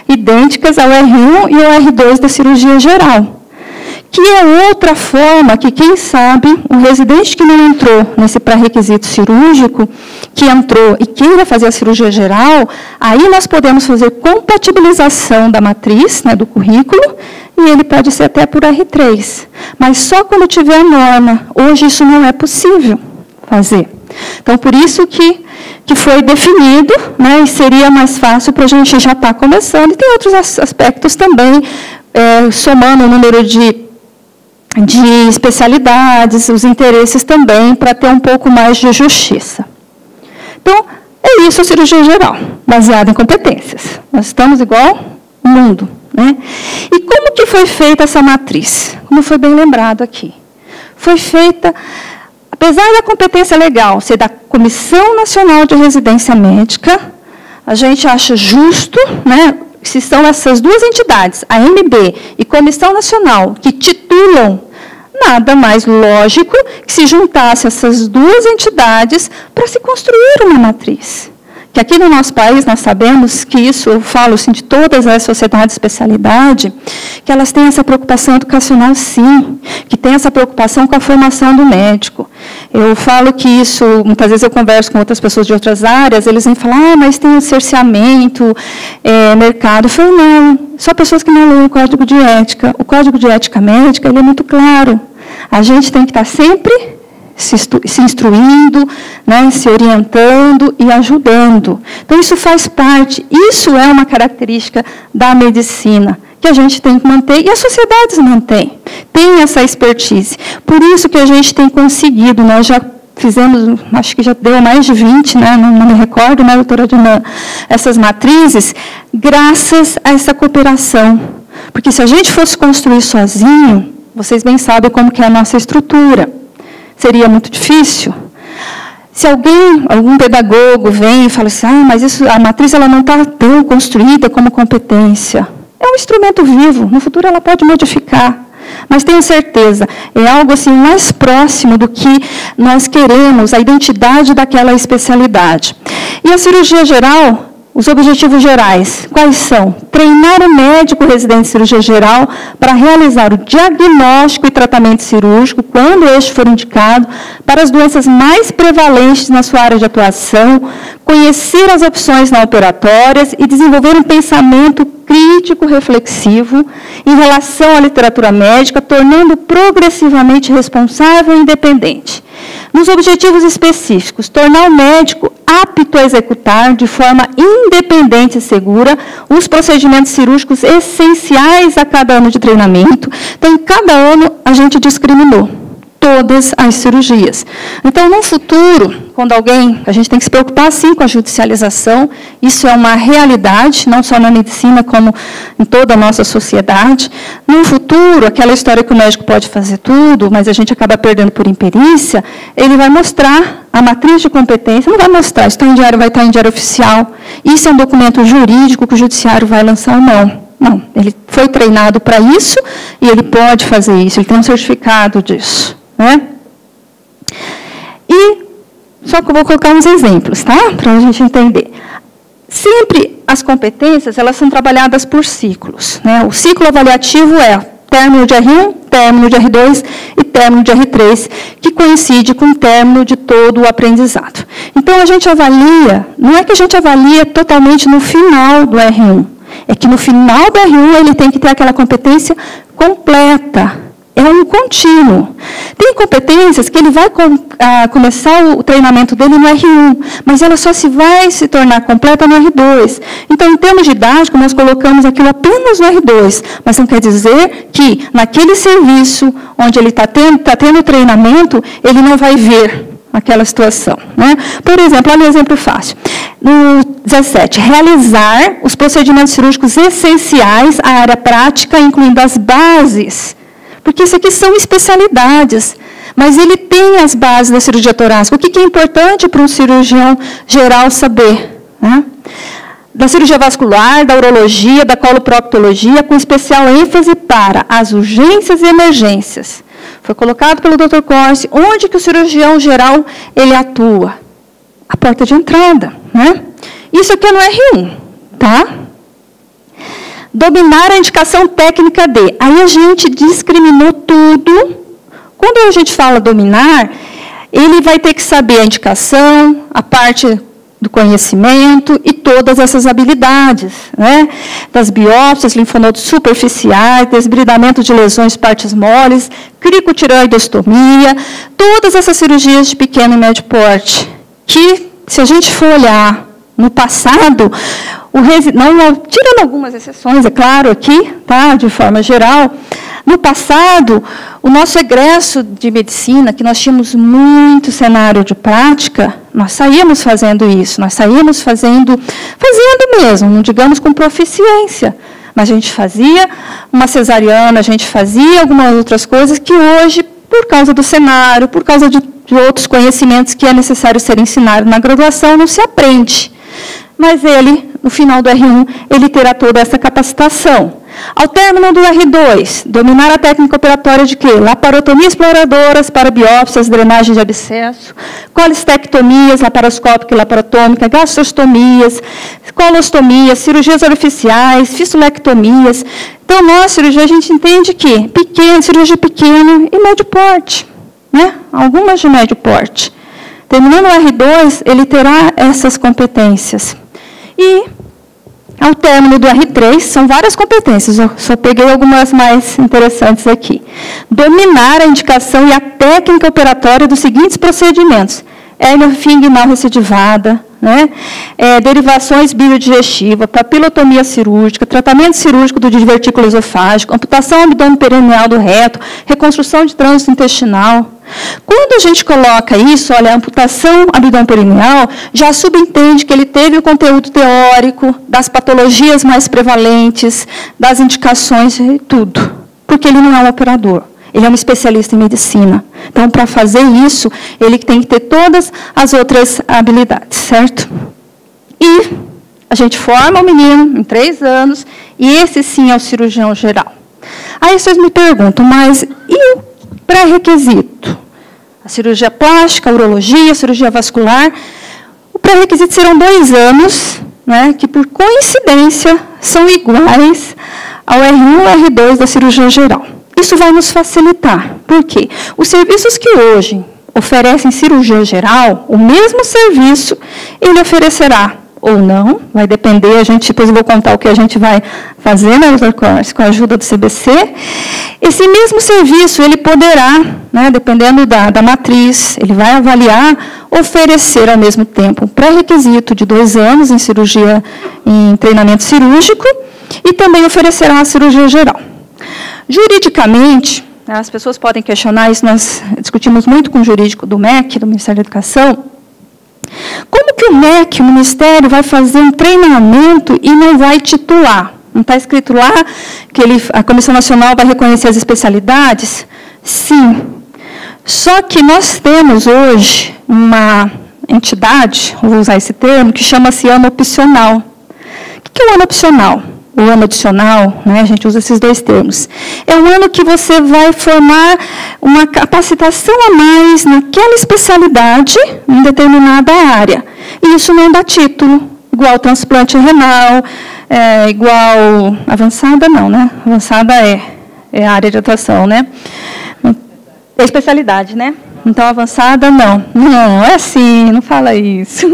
idênticas ao R1 e ao R2 da cirurgia geral. Que é outra forma que, quem sabe, um residente que não entrou nesse pré-requisito cirúrgico, que entrou e queira fazer a cirurgia geral, aí nós podemos fazer compatibilização da matriz, né, do currículo, e ele pode ser até por R3. Mas só quando tiver a norma. Hoje isso não é possível fazer. Então, por isso que foi definido, né, e seria mais fácil para a gente já estar começando. E tem outros aspectos também, somando o número de de especialidades, os interesses também, para ter um pouco mais de justiça. Então, é isso a cirurgia geral, baseada em competências. Nós estamos igual o mundo, né? E como que foi feita essa matriz? Como foi bem lembrado aqui. Foi feita, apesar da competência legal ser da Comissão Nacional de Residência Médica, a gente acha justo, né, se são essas duas entidades, a AMB e Comissão Nacional, que titulam, nada mais lógico que se juntasse essas duas entidades para se construir uma matriz. Que aqui no nosso país nós sabemos que isso, eu falo assim, de todas as sociedades de especialidade, que elas têm essa preocupação educacional, sim, que tem essa preocupação com a formação do médico. Eu falo que isso, muitas vezes eu converso com outras pessoas de outras áreas, eles vêm falar, mas tem um cerceamento, mercado. Eu falo, não, só pessoas que não leem o Código de Ética. O Código de Ética Médica, ele é muito claro. A gente tem que estar sempre se instruindo, né, se orientando e ajudando. Então, isso faz parte, isso é uma característica da medicina, que a gente tem que manter, e as sociedades mantêm, tem essa expertise. Por isso que a gente tem conseguido, nós já fizemos, acho que já deu mais de 20, né, não me recordo, né, doutora Adnan, essas matrizes, graças a essa cooperação. Porque se a gente fosse construir sozinho, vocês bem sabem como que é a nossa estrutura. Seria muito difícil. Se algum pedagogo vem e fala assim, mas a matriz ela não está tão construída como competência. É um instrumento vivo, no futuro ela pode modificar. Mas tenho certeza, é algo assim mais próximo do que nós queremos, a identidade daquela especialidade. E a cirurgia geral, os objetivos gerais, quais são? Treinar o médico residente de cirurgia geral para realizar o diagnóstico e tratamento cirúrgico, quando este for indicado, para as doenças mais prevalentes na sua área de atuação, conhecer as opções não operatórias e desenvolver um pensamento crítico reflexivo em relação à literatura médica, tornando progressivamente responsável e independente. Nos objetivos específicos, tornar o médico apto a executar de forma independente e segura os procedimentos cirúrgicos essenciais a cada ano de treinamento. Então, em cada ano, a gente discriminou todas as cirurgias. Então, no futuro, quando a gente tem que se preocupar, sim, com a judicialização, isso é uma realidade, não só na medicina, como em toda a nossa sociedade. No futuro, aquela história que o médico pode fazer tudo, mas a gente acaba perdendo por imperícia, ele vai mostrar a matriz de competência, não vai mostrar, isso vai estar em diário oficial. Isso é um documento jurídico que o judiciário vai lançar ou não. Não, ele foi treinado para isso e ele pode fazer isso, ele tem um certificado disso. Né? E, só que eu vou colocar uns exemplos, tá? Para a gente entender. Sempre as competências, elas são trabalhadas por ciclos. Né? O ciclo avaliativo é término de R1, término de R2 e término de R3, que coincide com o término de todo o aprendizado. Então, a gente avalia, não é que a gente avalia totalmente no final do R1, é que no final do R1 ele tem que ter aquela competência completa. É um contínuo. Tem competências que ele vai começar o treinamento dele no R1, mas ela só vai se tornar completa no R2. Então, em termos didáticos, nós colocamos aquilo apenas no R2, mas não quer dizer que, naquele serviço onde ele está tendo treinamento, ele não vai ver aquela situação. Né? Por exemplo, olha um exemplo fácil. No 17, realizar os procedimentos cirúrgicos essenciais à área prática, incluindo as bases. Porque isso aqui são especialidades, mas ele tem as bases da cirurgia torácica. O que é importante para um cirurgião geral saber? Né? Da cirurgia vascular, da urologia, da coloproctologia, com especial ênfase para as urgências e emergências. Foi colocado pelo Dr. Corsi, onde que o cirurgião geral ele atua? A porta de entrada. Né? Isso aqui é no R1, tá? Dominar a indicação técnica de. Aí a gente discriminou tudo. Quando a gente fala dominar, ele vai ter que saber a indicação, a parte do conhecimento e todas essas habilidades, né? Das biópsias, linfonodos superficiais, desbridamento de lesões partes moles, cricotireoidostomia, todas essas cirurgias de pequeno e médio porte, que, se a gente for olhar no passado, tirando algumas exceções, é claro, aqui, tá, de forma geral, no passado, o nosso egresso de medicina, que nós tínhamos muito cenário de prática, nós saíamos fazendo isso, nós saíamos fazendo mesmo, não digamos com proficiência, mas a gente fazia uma cesariana, a gente fazia algumas outras coisas que hoje, por causa do cenário, por causa de outros conhecimentos que é necessário ser ensinado na graduação, não se aprende. Mas ele, no final do R1, ele terá toda essa capacitação. Ao término do R2, dominar a técnica operatória de quê? Laparotomia exploradoras para biópsias, drenagem de abscesso, colestectomias, laparoscópica e laparotômica, gastrostomias, colostomias, cirurgias orificiais, fistulectomias. Então, nós, cirurgia, a gente entende que cirurgia pequena e médio porte, né? Algumas de médio porte. Terminando o R2, ele terá essas competências. E, ao término do R3, são várias competências, eu só peguei algumas mais interessantes aqui. Dominar a indicação e a técnica operatória dos seguintes procedimentos. Hérnia inguinal recidivada, né? Derivações biodigestivas, papilotomia cirúrgica, tratamento cirúrgico do divertículo esofágico, amputação abdômen-perineal do reto, reconstrução de trânsito intestinal. Quando a gente coloca isso, olha, a amputação abdômen-perineal já subentende que ele teve o conteúdo teórico das patologias mais prevalentes, das indicações e tudo, porque ele não é um operador. Ele é um especialista em medicina. Então, para fazer isso, ele tem que ter todas as outras habilidades, certo? E a gente forma o menino em 3 anos, e esse sim é o cirurgião geral. Aí vocês me perguntam, mas e o pré-requisito? A cirurgia plástica, a urologia, a cirurgia vascular. O pré-requisito serão 2 anos, né, que, por coincidência, são iguais ao R1 e R2 da cirurgia geral. Isso vai nos facilitar. Por quê? Os serviços que hoje oferecem cirurgia geral, o mesmo serviço, ele oferecerá ou não, vai depender, depois eu vou contar o que a gente vai fazer, né, com a ajuda do CBC. Esse mesmo serviço, ele poderá, né, dependendo da matriz, ele vai avaliar, oferecer ao mesmo tempo um pré-requisito de 2 anos em cirurgia, em treinamento cirúrgico, e também oferecerá a cirurgia geral. Juridicamente, as pessoas podem questionar isso, nós discutimos muito com o jurídico do MEC, do Ministério da Educação. Como que o MEC, o Ministério, vai fazer um treinamento e não vai titular? Não está escrito lá que a Comissão Nacional vai reconhecer as especialidades? Sim. Só que nós temos hoje uma entidade, vou usar esse termo, que chama-se ano opcional. O que é o ano opcional? O ano adicional, né, a gente usa esses 2 termos. É um ano que você vai formar uma capacitação a mais naquela especialidade, em determinada área. E isso não dá título, igual transplante renal, igual avançada não, né? Avançada é a área de atuação, né? É especialidade, né? Então, avançada, não. Não, é assim, não fala isso.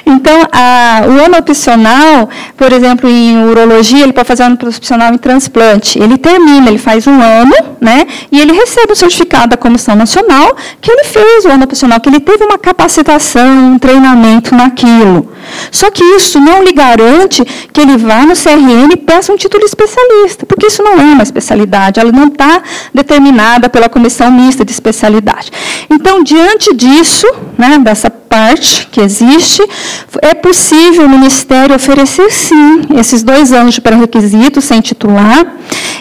Então, o ano opcional, por exemplo, em urologia, ele pode fazer ano opcional em transplante. Ele termina, ele faz 1 ano, né? E ele recebe o certificado da Comissão Nacional que ele fez o ano opcional, que ele teve uma capacitação, um treinamento naquilo. Só que isso não lhe garante que ele vá no CRM e peça um título especialista, porque isso não é uma especialidade, ela não está determinada pela Comissão Mista de Especialidade. Então, diante disso, né, dessa parte que existe, é possível o Ministério oferecer, sim, esses 2 anos de pré-requisito sem titular.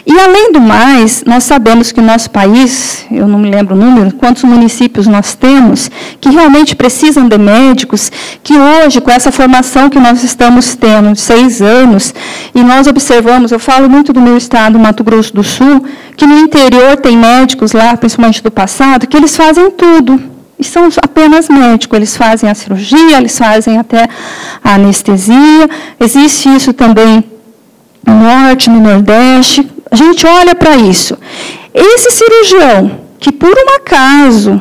E, além do mais, nós sabemos que o nosso país, eu não me lembro o número, quantos municípios nós temos, que realmente precisam de médicos, que hoje, com essa formação que nós estamos tendo de 6 anos, e nós observamos, eu falo muito do meu estado, Mato Grosso do Sul, que no interior tem médicos lá, principalmente do passado, que eles fazem tudo. E são apenas médicos, eles fazem a cirurgia, eles fazem até a anestesia. Existe isso também no Norte, no Nordeste. A gente olha para isso. Esse cirurgião, que por um acaso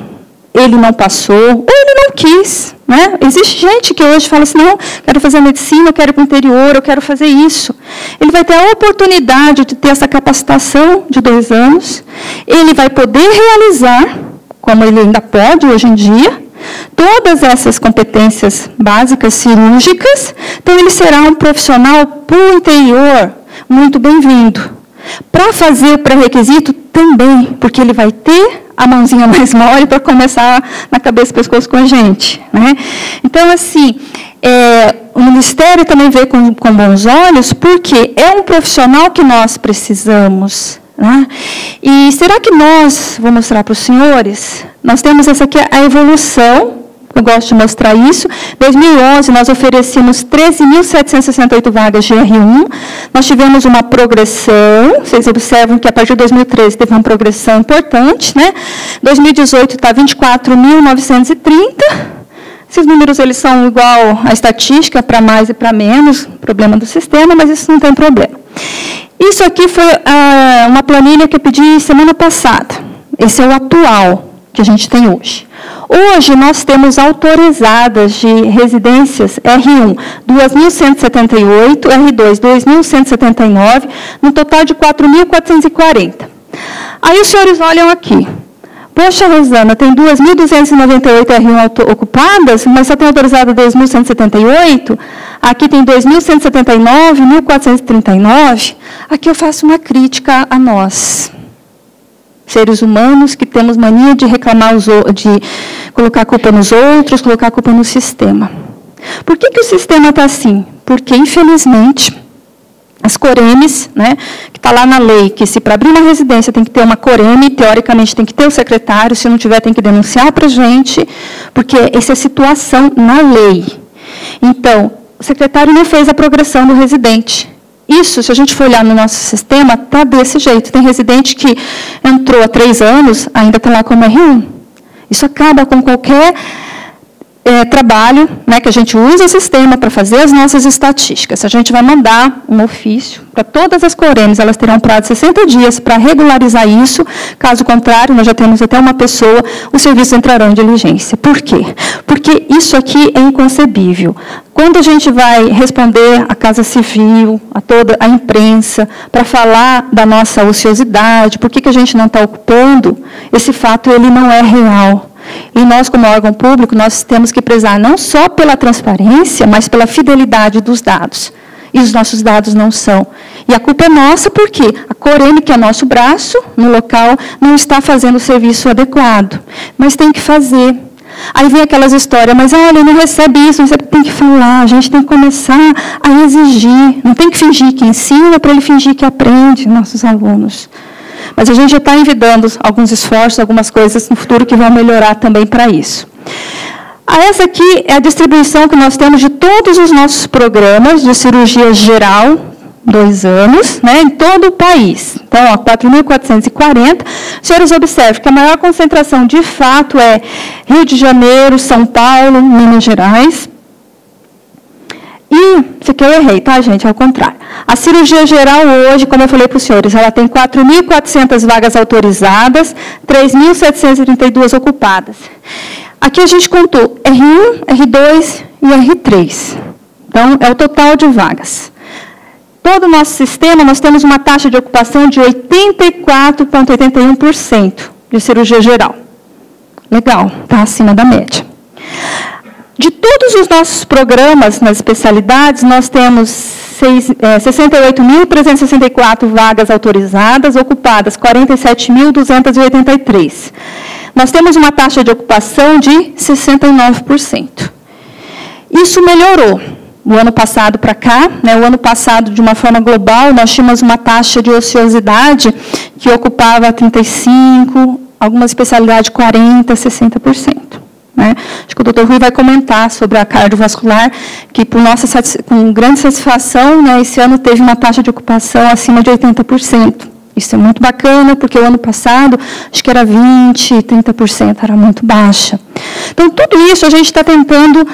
ele não passou, ou ele não quis, né? Existe gente que hoje fala assim, não, quero fazer medicina, eu quero ir para o interior, eu quero fazer isso. Ele vai ter a oportunidade de ter essa capacitação de 2 anos, ele vai poder realizar, como ele ainda pode hoje em dia, todas essas competências básicas cirúrgicas, então ele será um profissional para o interior muito bem-vindo. Para fazer o pré-requisito também, porque ele vai ter a mãozinha mais mole para começar na cabeça e pescoço com a gente, né? Então, assim, o Ministério também vê com bons olhos, porque é um profissional que nós precisamos, né? E será que nós, vou mostrar para os senhores, nós temos essa aqui, a evolução. Eu gosto de mostrar isso. Em 2011, nós oferecemos 13.768 vagas de R1. Nós tivemos uma progressão. Vocês observam que, a partir de 2013, teve uma progressão importante, né? 2018 está 24.930. Esses números eles são igual à estatística, para mais e para menos, problema do sistema, mas isso não tem problema. Isso aqui foi uma planilha que eu pedi semana passada. Esse é o atual que a gente tem hoje. Hoje, nós temos autorizadas de residências R1, 2.178, R2, 2.179, no total de 4.440. Aí os senhores olham aqui. Poxa, Rosana, tem 2.298 R1 ocupadas, mas só tem autorizado 2.178. Aqui tem 2.179, 1.439. Aqui eu faço uma crítica a nós, seres humanos que temos mania de reclamar, de colocar a culpa nos outros, colocar a culpa no sistema. Por que o sistema está assim? Porque, infelizmente, as coremes, né, que está lá na lei, que se para abrir uma residência tem que ter uma coreme, teoricamente tem que ter o secretário, se não tiver tem que denunciar para a gente, porque essa é a situação na lei. Então, o secretário não fez a progressão do residente. Isso, se a gente for olhar no nosso sistema, está desse jeito. Tem residente que entrou há 3 anos, ainda está lá como R1. Isso acaba com qualquer trabalho, né, que a gente usa o sistema para fazer as nossas estatísticas. A gente vai mandar um ofício para todas as coremes, elas terão um prazo de 60 dias para regularizar isso. Caso contrário, nós já temos até uma pessoa, os serviços entrarão em diligência. Por quê? Porque isso aqui é inconcebível. Quando a gente vai responder à Casa Civil, a toda a imprensa, para falar da nossa ociosidade, por que a gente não está ocupando, esse fato ele não é real. E nós, como órgão público, nós temos que prezar não só pela transparência, mas pela fidelidade dos dados. E os nossos dados não são. E a culpa é nossa porque a Coreme, que é nosso braço no local, não está fazendo o serviço adequado. Mas tem que fazer. Aí vem aquelas histórias, mas olha, não recebe isso, você tem que falar, a gente tem que começar a exigir. Não tem que fingir que ensina para ele fingir que aprende, nossos alunos. Mas a gente já está envidando alguns esforços, algumas coisas no futuro que vão melhorar também para isso. Essa aqui é a distribuição que nós temos de todos os nossos programas de cirurgia geral, 2 anos, né, em todo o país. Então, 4.440. Os senhores observam que a maior concentração, de fato, é Rio de Janeiro, São Paulo, Minas Gerais. E, isso aqui eu errei, tá, gente? Ao contrário. A cirurgia geral hoje, como eu falei para os senhores, ela tem 4.400 vagas autorizadas, 3.732 ocupadas. Aqui a gente contou R1, R2 e R3. Então, é o total de vagas. Todo o nosso sistema, nós temos uma taxa de ocupação de 84,81% de cirurgia geral. Legal, está acima da média. De todos os nossos programas nas especialidades, nós temos 68.364 vagas autorizadas, ocupadas 47.283. Nós temos uma taxa de ocupação de 69%. Isso melhorou. Do ano passado para cá, né, o ano passado, de uma forma global, nós tínhamos uma taxa de ociosidade que ocupava 35%, algumas especialidades 40%, 60%. Né? Acho que o doutor Rui vai comentar sobre a cardiovascular, que, com grande satisfação, né, esse ano teve uma taxa de ocupação acima de 80%. Isso é muito bacana, porque o ano passado, acho que era 20%, 30%, era muito baixa. Então, tudo isso a gente está tentando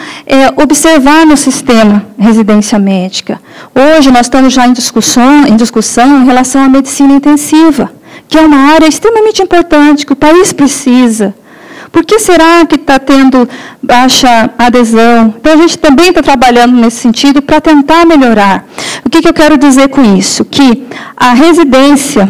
observar no sistema residência médica. Hoje, nós estamos já em discussão em relação à medicina intensiva, que é uma área extremamente importante, que o país precisa. Por que será que está tendo baixa adesão? Então, a gente também está trabalhando nesse sentido para tentar melhorar. O que eu quero dizer com isso? Que a residência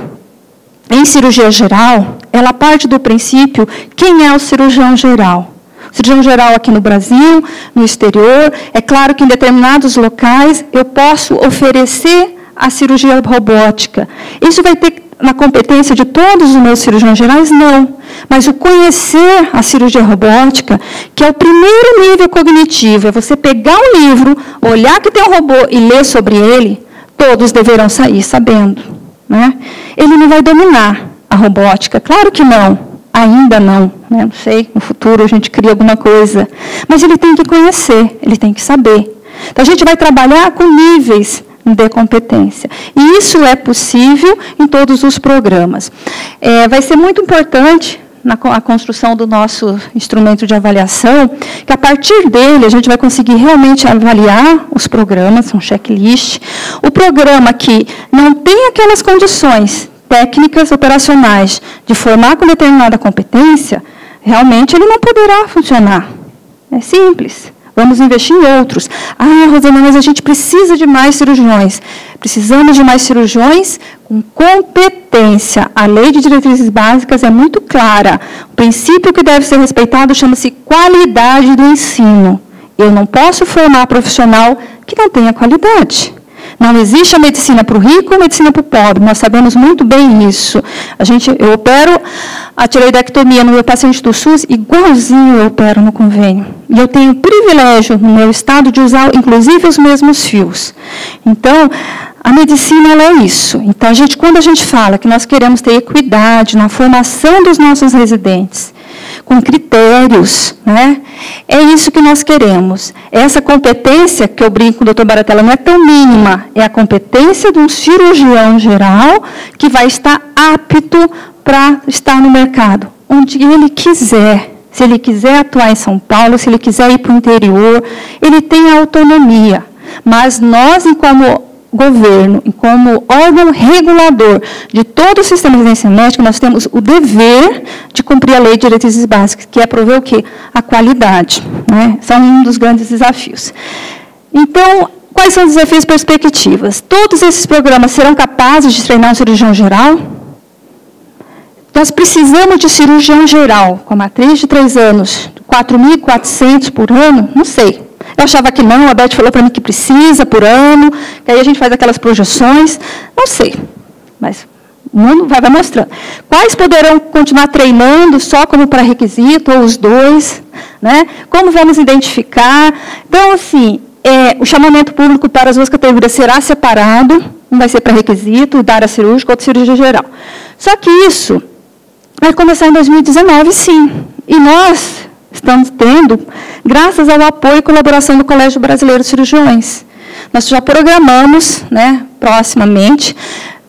em cirurgia geral, ela parte do princípio, quem é o cirurgião geral? O cirurgião geral aqui no Brasil, no exterior. É claro que em determinados locais eu posso oferecer a cirurgia robótica. Isso vai ter na competência de todos os meus cirurgiões gerais? Não. Mas o conhecer a cirurgia robótica, que é o primeiro nível cognitivo, é você pegar um livro, olhar que tem um robô e ler sobre ele, todos deverão sair sabendo. Né? Ele não vai dominar a robótica, claro que não, ainda não, né? Não sei, no futuro a gente cria alguma coisa, mas ele tem que conhecer, ele tem que saber. Então a gente vai trabalhar com níveis de competência. E isso é possível em todos os programas. Vai ser muito importante a construção do nosso instrumento de avaliação, que a partir dele a gente vai conseguir realmente avaliar os programas, um checklist. O programa que não tem aquelas condições técnicas operacionais de formar com determinada competência, realmente ele não poderá funcionar. É simples. Vamos investir em outros. Ah, Rosana, mas a gente precisa de mais cirurgiões. Precisamos de mais cirurgiões com competência. A lei de diretrizes básicas é muito clara. O princípio que deve ser respeitado chama-se qualidade do ensino. Eu não posso formar profissional que não tenha qualidade. Não existe a medicina para o rico e a medicina para o pobre. Nós sabemos muito bem isso. Eu opero a tireoidectomia no meu paciente do SUS, igualzinho eu opero no convênio. E eu tenho o privilégio, no meu estado, de usar, inclusive, os mesmos fios. Então, a medicina ela é isso. Então, quando a gente fala que nós queremos ter equidade na formação dos nossos residentes, com critérios, né? É isso que nós queremos. Essa competência, que eu brinco com o doutor Baratella, não é tão mínima, é a competência de um cirurgião geral que vai estar apto para estar no mercado, onde ele quiser. Se ele quiser atuar em São Paulo, se ele quiser ir para o interior, ele tem autonomia. Mas nós, como governo, e como órgão regulador de todo o sistema de residência médica, nós temos o dever de cumprir a lei de diretrizes básicas, que é prover o quê? A qualidade. Né? São um dos grandes desafios. Então, quais são os desafios e perspectivas? Todos esses programas serão capazes de treinar um cirurgião geral? Nós precisamos de cirurgião geral, com matriz de 3 anos, 4.400 por ano? Não sei. Eu achava que não, a Beth falou para mim que precisa por ano, que aí a gente faz aquelas projeções. Não sei, mas o mundo vai mostrando. Quais poderão continuar treinando só como pré-requisito, ou os dois? Né? Como vamos identificar? Então, assim, o chamamento público para as duas categorias será separado, um vai ser pré-requisito, da área cirúrgica, outro cirurgia geral. Só que isso vai começar em 2019, sim. E nós estamos tendo, graças ao apoio e colaboração do Colégio Brasileiro de Cirurgiões. Nós já programamos, né, proximamente,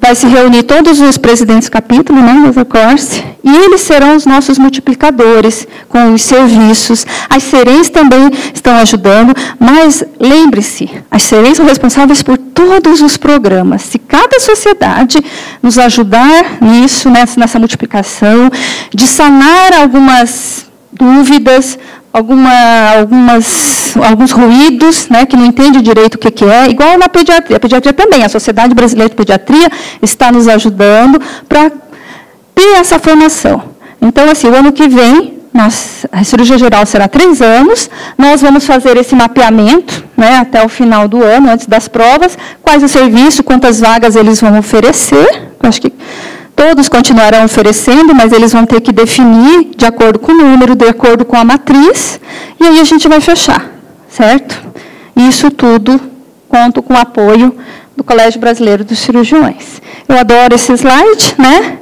vai se reunir todos os presidentes do capítulo, né, do Corse, e eles serão os nossos multiplicadores com os serviços. As CERENs também estão ajudando, mas lembre-se, as CERENs são responsáveis por todos os programas. Se cada sociedade nos ajudar nisso, nessa multiplicação, de sanar algumas dúvidas, alguns ruídos, né, que não entende direito o que é, igual na pediatria. A pediatria também, a Sociedade Brasileira de Pediatria está nos ajudando para ter essa formação. Então, assim, o ano que vem, a cirurgia geral será 3 anos, nós vamos fazer esse mapeamento, né, até o final do ano, antes das provas, quais o serviço, quantas vagas eles vão oferecer. Eu acho que todos continuarão oferecendo, mas eles vão ter que definir de acordo com o número, de acordo com a matriz, e aí a gente vai fechar, certo? Isso tudo conto com o apoio do Colégio Brasileiro dos Cirurgiões. Eu adoro esse slide, né?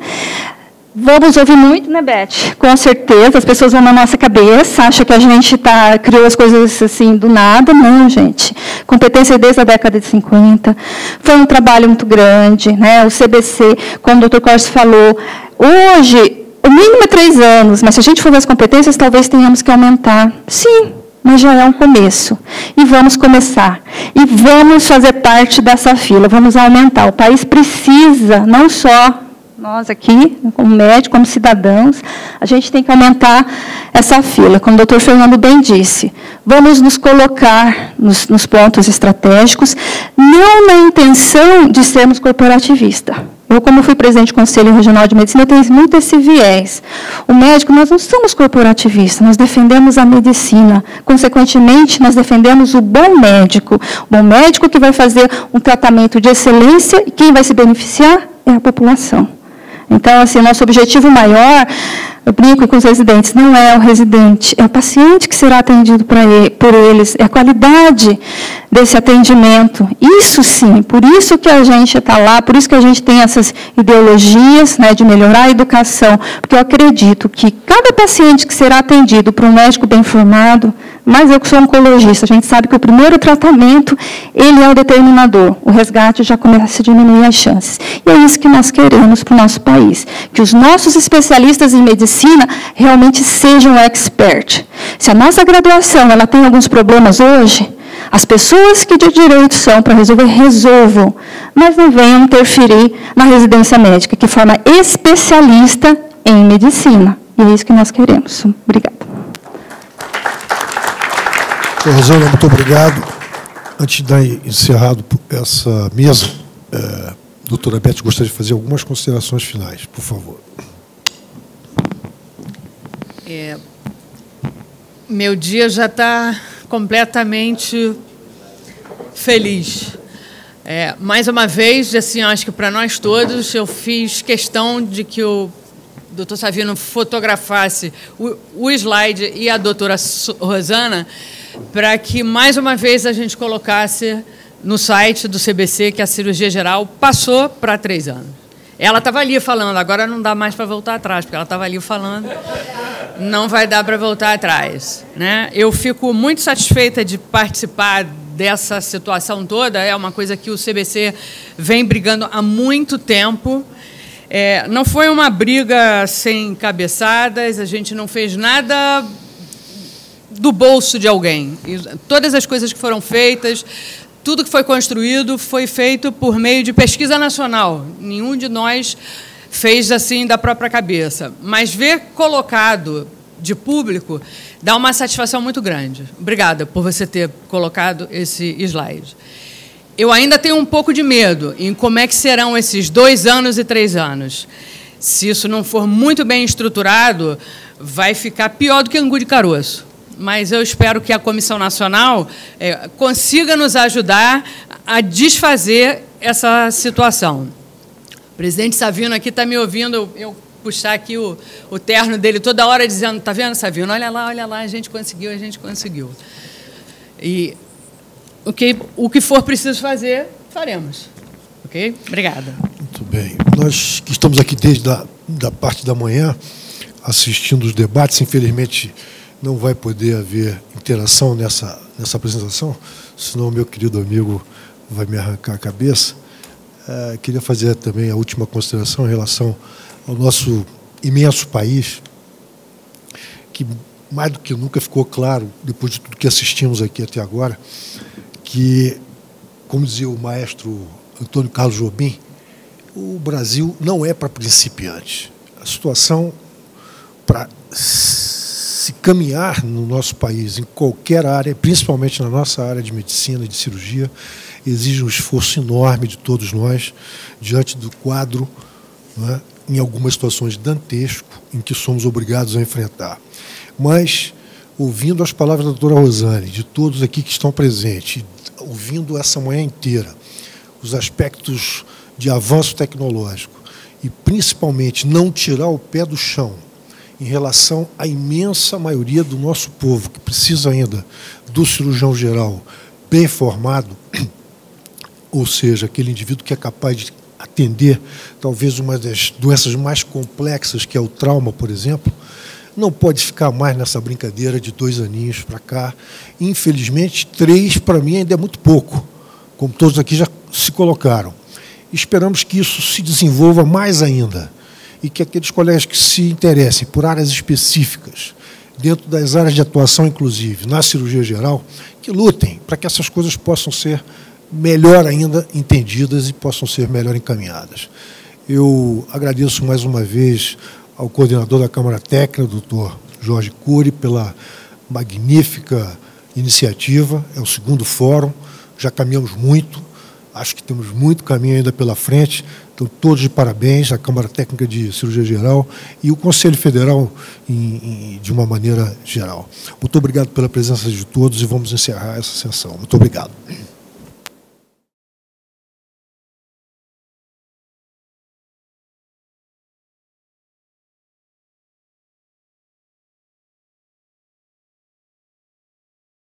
Vamos ouvir muito, né, Beth? Com certeza, as pessoas vão na nossa cabeça, acham que a gente criou as coisas assim do nada. Não, gente. Competência desde a década de 50. Foi um trabalho muito grande, né? O CBC, como o Dr. Corse falou, hoje, o mínimo é 3 anos, mas se a gente for ver as competências, talvez tenhamos que aumentar. Sim, mas já é um começo. E vamos começar. E vamos fazer parte dessa fila, vamos aumentar. O país precisa, não só nós aqui, como médicos, como cidadãos, a gente tem que aumentar essa fila. Como o doutor Fernando bem disse, vamos nos colocar nos pontos estratégicos, não na intenção de sermos corporativistas. Eu, como fui presidente do Conselho Regional de Medicina, eu tenho muito esse viés. O médico, nós não somos corporativistas, nós defendemos a medicina. Consequentemente, nós defendemos o bom médico que vai fazer um tratamento de excelência e quem vai se beneficiar é a população. Então, assim, nosso objetivo maior, eu brinco com os residentes, não é o residente, é o paciente que será atendido por eles, é a qualidade desse atendimento. Isso sim, por isso que a gente está lá, por isso que a gente tem essas ideologias, né, de melhorar a educação, porque eu acredito que cada paciente que será atendido por um médico bem formado, mas eu que sou oncologista, a gente sabe que o primeiro tratamento, ele é o determinador, o resgate já começa a diminuir as chances. E é isso que nós queremos para o nosso país, que os nossos especialistas em medicina realmente sejam expert. Se a nossa graduação ela tem alguns problemas hoje, as pessoas que de direito são para resolver, resolvam, mas não venham interferir na residência médica, que forma especialista em medicina. E é isso que nós queremos. Obrigada. Rosana, muito obrigado. Antes de dar encerrado essa mesa, doutora Beth, gostaria de fazer algumas considerações finais, por favor. Meu dia já está completamente feliz. Mais uma vez, assim, acho que para nós todos, eu fiz questão de que o doutor Savino fotografasse o slide e a doutora Rosana, para que, mais uma vez, a gente colocasse no site do CBC que a cirurgia geral passou para 3 anos. Ela estava ali falando, agora não dá mais para voltar atrás, porque ela estava ali falando, não vai dar para voltar atrás, né? Eu fico muito satisfeita de participar dessa situação toda, é uma coisa que o CBC vem brigando há muito tempo. Não foi uma briga sem cabeçadas, a gente não fez nada do bolso de alguém. E todas as coisas que foram feitas, tudo que foi construído foi feito por meio de pesquisa nacional. Nenhum de nós fez assim da própria cabeça. Mas ver colocado de público dá uma satisfação muito grande. Obrigada por você ter colocado esse slide. Eu ainda tenho um pouco de medo em como é que serão esses 2 anos e 3 anos. Se isso não for muito bem estruturado, vai ficar pior do que angu de caroço. Mas eu espero que a Comissão Nacional consiga nos ajudar a desfazer essa situação. O presidente Savino aqui está me ouvindo, eu puxar aqui o terno dele toda hora dizendo, está vendo, Savino? Olha lá, a gente conseguiu, a gente conseguiu. E o que for preciso fazer, faremos. Ok? Obrigada. Muito bem. Nós que estamos aqui desde da parte da manhã, assistindo os debates, infelizmente não vai poder haver interação nessa apresentação, senão o meu querido amigo vai me arrancar a cabeça. Queria fazer também a última consideração em relação ao nosso imenso país, que mais do que nunca ficou claro, depois de tudo que assistimos aqui até agora, que, como dizia o maestro Antônio Carlos Jobim, o Brasil não é para principiantes. A situação para se caminhar no nosso país, em qualquer área, principalmente na nossa área de medicina e de cirurgia, exige um esforço enorme de todos nós, diante do quadro, não é, em algumas situações dantesco, em que somos obrigados a enfrentar. Mas, ouvindo as palavras da doutora Rosane, de todos aqui que estão presentes, ouvindo essa manhã inteira, os aspectos de avanço tecnológico, e principalmente não tirar o pé do chão, em relação à imensa maioria do nosso povo, que precisa ainda do cirurgião geral bem formado, ou seja, aquele indivíduo que é capaz de atender talvez uma das doenças mais complexas, que é o trauma, por exemplo, não pode ficar mais nessa brincadeira de 2 aninhos para cá. Infelizmente, 3 para mim ainda é muito pouco, como todos aqui já se colocaram. Esperamos que isso se desenvolva mais ainda, e que aqueles colegas que se interessem por áreas específicas, dentro das áreas de atuação, inclusive, na cirurgia geral, que lutem para que essas coisas possam ser melhor ainda entendidas e possam ser melhor encaminhadas. Eu agradeço mais uma vez ao coordenador da Câmara Técnica, doutor Jorge Cury, pela magnífica iniciativa. É o 2º fórum, já caminhamos muito. Acho que temos muito caminho ainda pela frente. Então, todos de parabéns, a Câmara Técnica de Cirurgia Geral e o Conselho Federal de uma maneira geral. Muito obrigado pela presença de todos e vamos encerrar essa sessão. Muito obrigado.